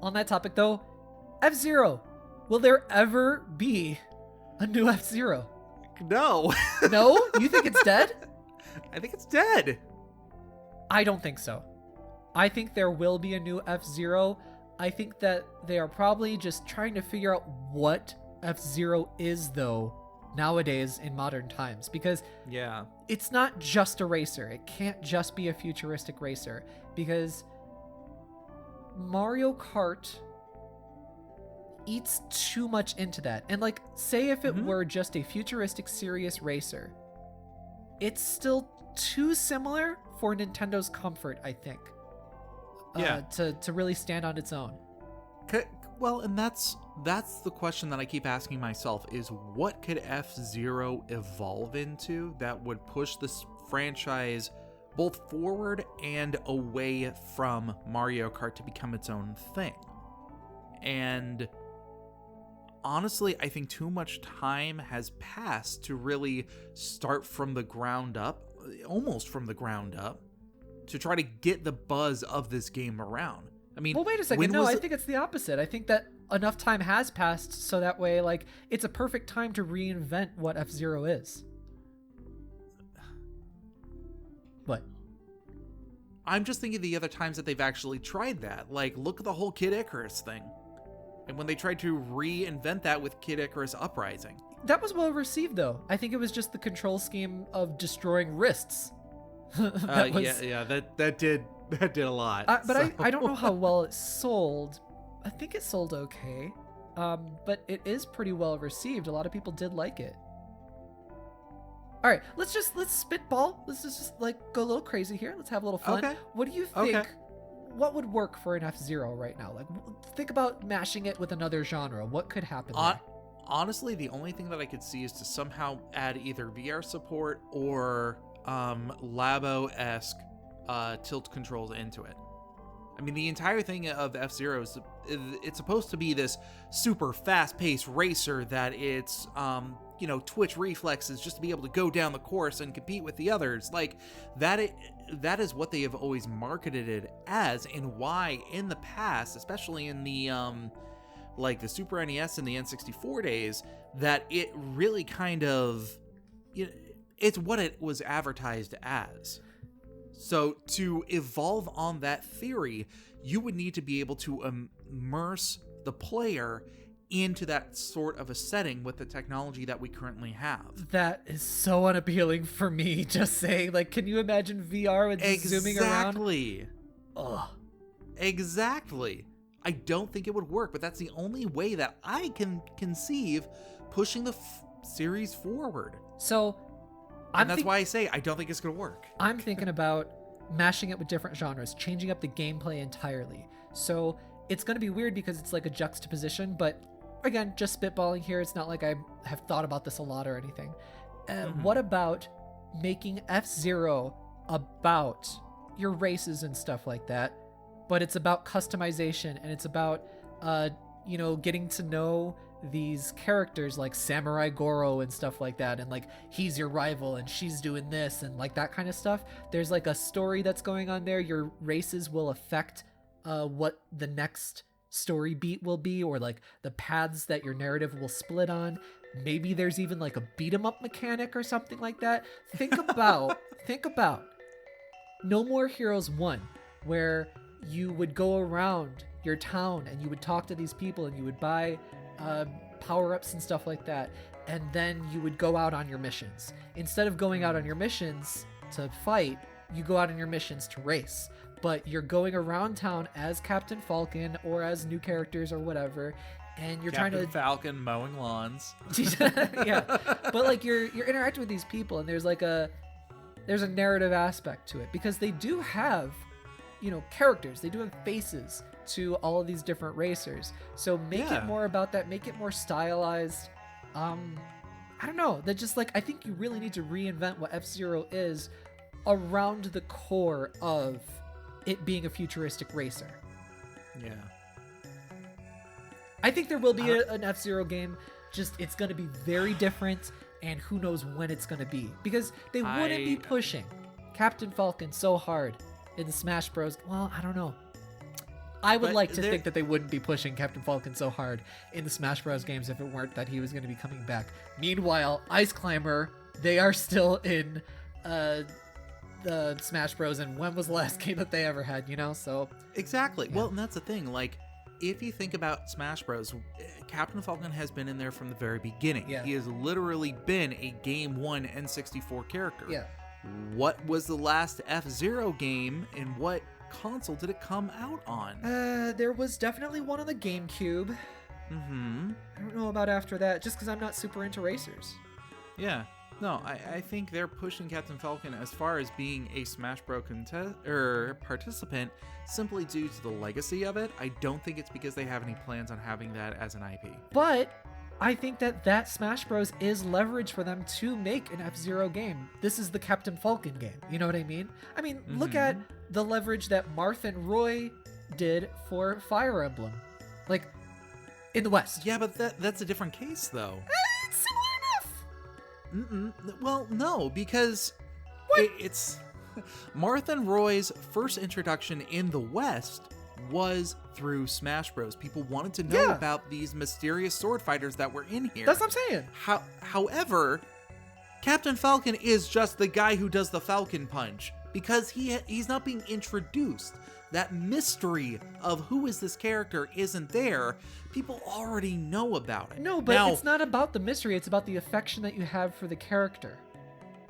On that topic though, F-Zero. Will there ever be a new F-Zero? No. No? You think it's dead? I think it's dead. I don't think so. I think there will be a new F-Zero. I think that they are probably just trying to figure out what F-Zero is, though, nowadays in modern times. Because it's not just a racer. It can't just be a futuristic racer. Because Mario Kart eats too much into that. And say if it were just a futuristic serious racer, it's still too similar for Nintendo's comfort, I think. To really stand on its own. Well, and that's the question that I keep asking myself is what could F-Zero evolve into that would push this franchise both forward and away from Mario Kart to become its own thing? And honestly, I think too much time has passed to really start from the ground up, almost from the ground up, to try to get the buzz of this game around. Well, wait a second. No, I think it's the opposite. I think that enough time has passed so that way, it's a perfect time to reinvent what F-Zero is. What? I'm just thinking the other times that they've actually tried that. Look at the whole Kid Icarus thing. And when they tried to reinvent that with Kid Icarus Uprising. That was well received, though. I think it was just the control scheme of destroying wrists. That did a lot. But I don't know how well it sold. I think it sold okay. But it is pretty well received. A lot of people did like it. All right, let's spitball. Let's just go a little crazy here. Let's have a little fun. Okay. What do you think? What would work for an F-Zero right now? Think about mashing it with another genre. What could happen there? Honestly, the only thing that I could see is to somehow add either VR support or Labo-esque tilt controls into it. The entire thing of F-Zero is it's supposed to be this super fast-paced racer that it's twitch reflexes just to be able to go down the course and compete with the others. That is what they have always marketed it as, and why in the past, especially in the the Super NES and the N64 days, that it really kind of it's what it was advertised as. So to evolve on that theory, you would need to be able to immerse the player into that sort of a setting with the technology that we currently have. That is so unappealing for me, just saying. Can you imagine VR with zooming around? Exactly. Ugh. Exactly. I don't think it would work, but that's the only way that I can conceive pushing the series forward. So And that's why I say I don't think it's going to work. I'm thinking about mashing it with different genres, changing up the gameplay entirely. So it's going to be weird because it's like a juxtaposition, but again, just spitballing here. It's not like I have thought about this a lot or anything. What about making F-Zero about your races and stuff like that, but it's about customization and it's about, getting to know these characters like Samurai Goro and stuff like that, and like he's your rival and she's doing this and like that kind of stuff. There's like a story that's going on there. Your races will affect what the next story beat will be, or like the paths that your narrative will split on. Maybe there's even like a beat 'em up mechanic or something like that. Think about No More Heroes 1, where you would go around your town and you would talk to these people and you would buy power-ups and stuff like that, and then you would go out on your missions. Instead of going out on your missions to fight, you go out on your missions to race, but you're going around town as Captain Falcon or as new characters or whatever, and you're Captain trying to Falcon mowing lawns. yeah, but like you're interacting with these people, and there's a narrative aspect to it, because they do have characters, they do have faces to all of these different racers. So make it more about that, make it more stylized. I don't know, that just like, I think you really need to reinvent what F-Zero is around the core of it being a futuristic racer. Yeah. I think there will be an F-Zero game, just it's going to be very different, and who knows when it's going to be, because they wouldn't be pushing Captain Falcon so hard in the Smash Bros. Well, I don't know. I would like to think that they wouldn't be pushing Captain Falcon so hard in the Smash Bros. Games if it weren't that he was going to be coming back. Meanwhile, Ice Climber, they are still in the Smash Bros. And when was the last game that they ever had, So Exactly. Yeah. Well, and that's the thing. Like, if you think about Smash Bros., Captain Falcon has been in there from the very beginning. Yeah. He has literally been a Game 1 N64 character. Yeah. What was the last F-Zero game, and what console did it come out on? There was definitely one on the GameCube. Mm-hmm. I don't know about after that, just because I'm not super into racers. Yeah. No, I think they're pushing Captain Falcon as far as being a Smash Bros. Participant simply due to the legacy of it. I don't think it's because they have any plans on having that as an IP. But I think that Smash Bros. Is leverage for them to make an F-Zero game. This is the Captain Falcon game. You know what I mean? I mean, look at the leverage that Marth and Roy did for Fire Emblem. Like, in the West. Yeah, but that's a different case, though. It's similar enough. Well, no, because it's Marth and Roy's first introduction in the West was through Smash Bros. People wanted to know about these mysterious sword fighters that were in here. That's what I'm saying. However, Captain Falcon is just the guy who does the Falcon Punch, because he's not being introduced. That mystery of who is this character isn't there. People already know about it. No, but it's not about the mystery. It's about the affection that you have for the character.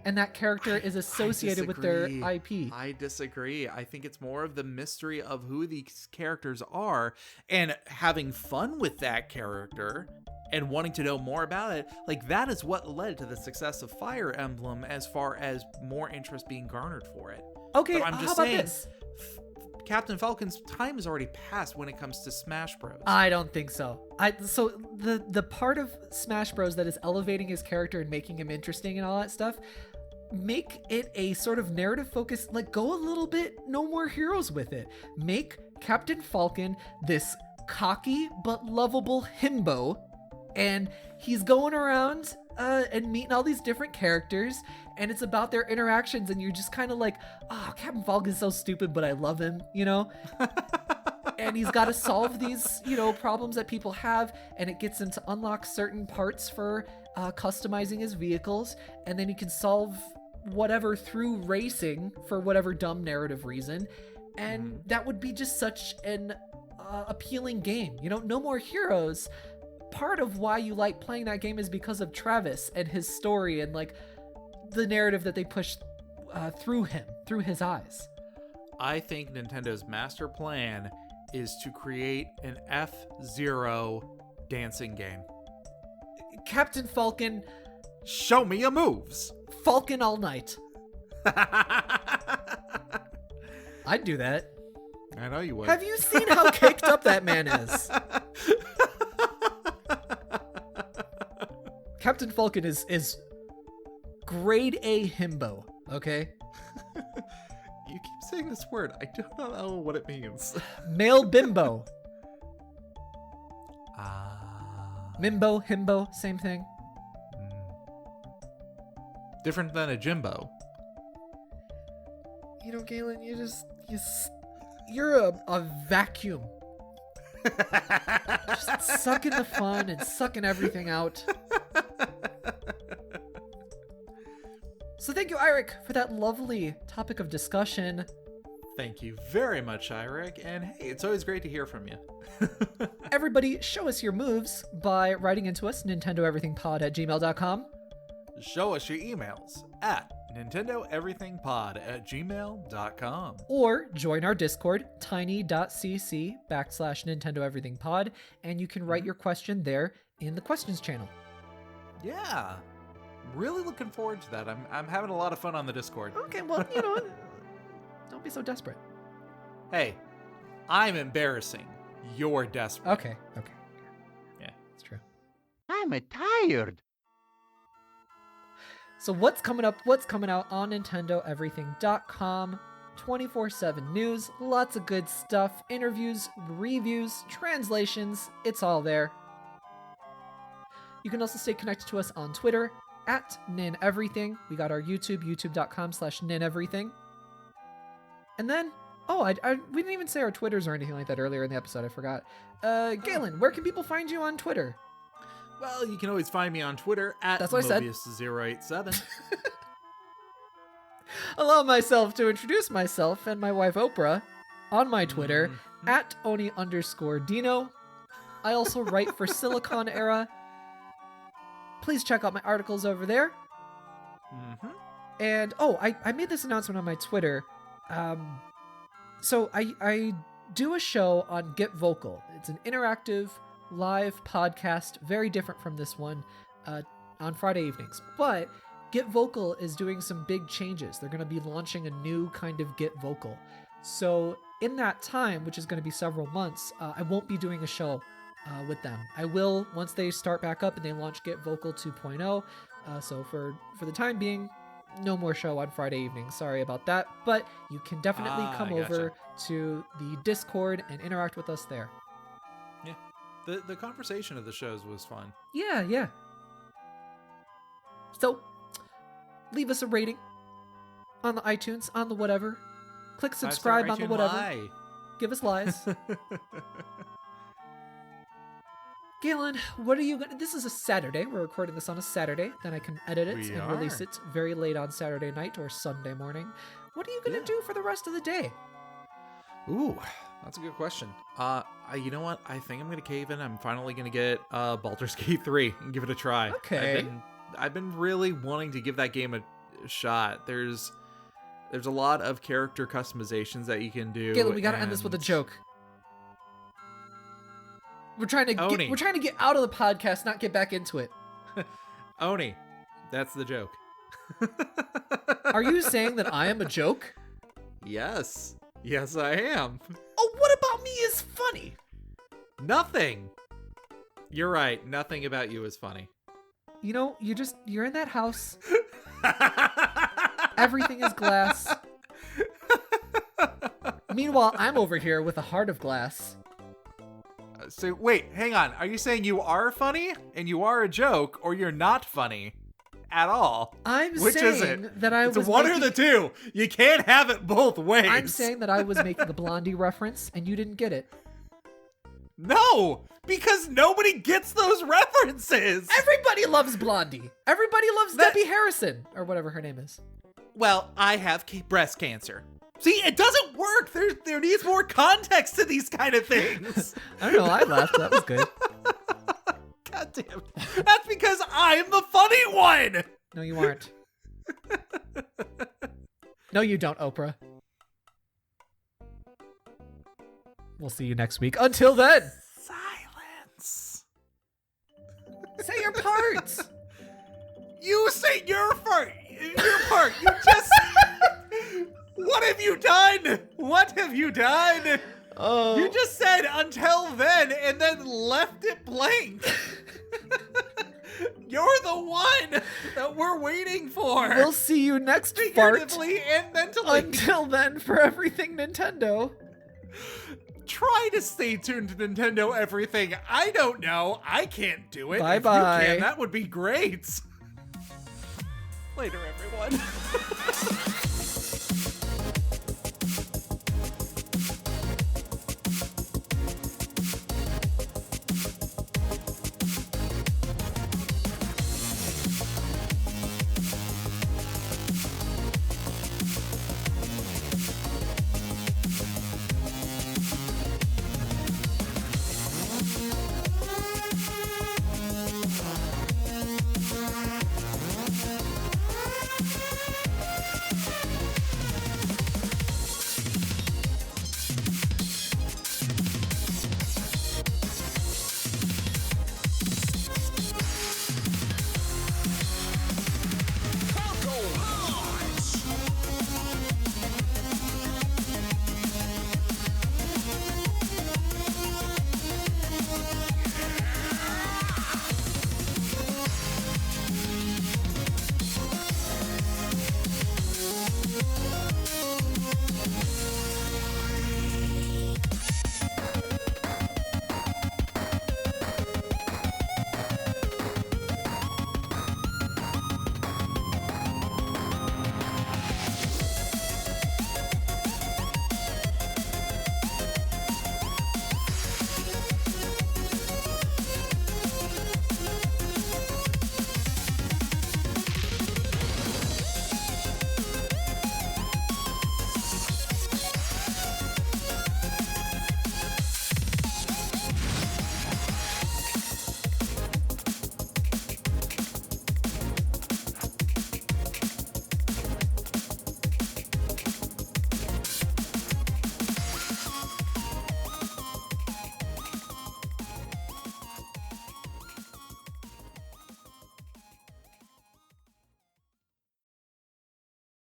And that character is associated with their IP. I disagree. I think it's more of the mystery of who these characters are, and having fun with that character and wanting to know more about it. Like, that is what led to the success of Fire Emblem, as far as more interest being garnered for it. Okay, but I'm just how about saying, this? Captain Falcon's time is already passed when it comes to Smash Bros. I don't think so. So the part of Smash Bros. That is elevating his character and making him interesting and all that stuff, make it a sort of narrative focus, like go a little bit No More Heroes with it. Make Captain Falcon this cocky but lovable himbo, and he's going around and meeting all these different characters, and it's about their interactions, and you're just kind of like, oh, Captain Falcon's so stupid, but I love him, and he's got to solve these, problems that people have, and it gets him to unlock certain parts for customizing his vehicles, and then he can solve whatever through racing for whatever dumb narrative reason, and that would be just such an appealing game. No More Heroes, part of why you like playing that game is because of Travis and his story and like the narrative that they push through his eyes. I think Nintendo's master plan is to create an F-Zero dancing game. Captain Falcon Show me your moves. Falcon all night. I'd do that. I know you would. Have you seen how kicked up that man is? Captain Falcon is grade A himbo, okay? You keep saying this word. I do not know what it means. Male bimbo. Ah. Mimbo, himbo, same thing. Different than a Jimbo. You know, Galen, you're a vacuum. Just sucking the fun and sucking everything out. So thank you, Eirik, for that lovely topic of discussion. Thank you very much, Eirik. And hey, it's always great to hear from you. Everybody, show us your moves by writing into us, nintendoeverythingpod@gmail.com. Show us your emails at nintendoeverythingpod@gmail.com. Or join our Discord, tiny.cc/NintendoEverythingPod, and you can write your question there in the questions channel. Yeah. Really looking forward to that. I'm having a lot of fun on the Discord. Okay, well, don't be so desperate. Hey, I'm embarrassing. You're desperate. Okay. Yeah. It's true. I'm tired. So what's coming up? What's coming out on NintendoEverything.com? 24/7 news, lots of good stuff, interviews, reviews, translations, it's all there. You can also stay connected to us on Twitter @NinEverything. We got our YouTube, youtube.com/NinEverything. And then, we didn't even say our Twitters or anything like that earlier in the episode, I forgot. Galen, where can people find you on Twitter? Well, you can always find me on Twitter at That's what I said. Mobius087. Allow myself to introduce myself and my wife Oprah on my Twitter @Oni_Dino. I also write for Silicon Era. Please check out my articles over there. And I made this announcement on my Twitter. So I do a show on Get Vocal. It's an interactive live podcast, very different from this one, on Friday evenings. But Get Vocal is doing some big changes. They're going to be launching a new kind of Get Vocal. So in that time, which is going to be several months, I won't be doing a show with them. I will once they start back up and they launch Get Vocal 2.0. So for the time being, no more show on Friday evening. Sorry about that. But you can definitely come over to the Discord and interact with us there. Yeah. The conversation of the shows was fun. Yeah. So, leave us a rating on the iTunes, on the whatever. Click subscribe on the whatever. Lie. Give us lies. Galen, what are you gonna... This is a Saturday. We're recording this on a Saturday. Then I can edit it and release it very late on Saturday night or Sunday morning. What are you gonna do for the rest of the day? Ooh, that's a good question. You know what? I think I'm gonna cave in. I'm finally gonna get Baldur's Gate 3 and give it a try. Okay. I've been really wanting to give that game a shot. There's a lot of character customizations that you can do. Galen, we gotta end this with a joke. We're trying to get out of the podcast, not get back into it. Oni, that's the joke. Are you saying that I am a joke? Yes, I am. Oh, what about me is funny? Nothing. You're right. Nothing about you is funny. You know, you're in that house. Everything is glass. Meanwhile, I'm over here with a heart of glass. So wait, hang on. Are you saying you are funny and you are a joke, or you're not funny at all? Which saying is it? That I it's was one or the two. You can't have it both ways. I'm saying that I was making the Blondie reference and you didn't get it. No, because nobody gets those references. Everybody loves Blondie. Everybody loves Debbie Harrison, or whatever her name is. Well, I have breast cancer. See, it doesn't work. There needs more context to these kind of things. I don't know. I laughed. That was good. God damn. That's because I'm the funny one. No, you aren't. No, you don't, Oprah. We'll see you next week. Until then. Silence. Say your parts. You say your part. Your part. You just. What have you done? What have you done? Oh. You just said until then and then left it blank. You're the one that we're waiting for. We'll see you next fart. Figuratively and mentally. Until then, for everything Nintendo. Try to stay tuned to Nintendo Everything. I don't know. I can't do it. Bye-bye. If you can, that would be great. Later, everyone.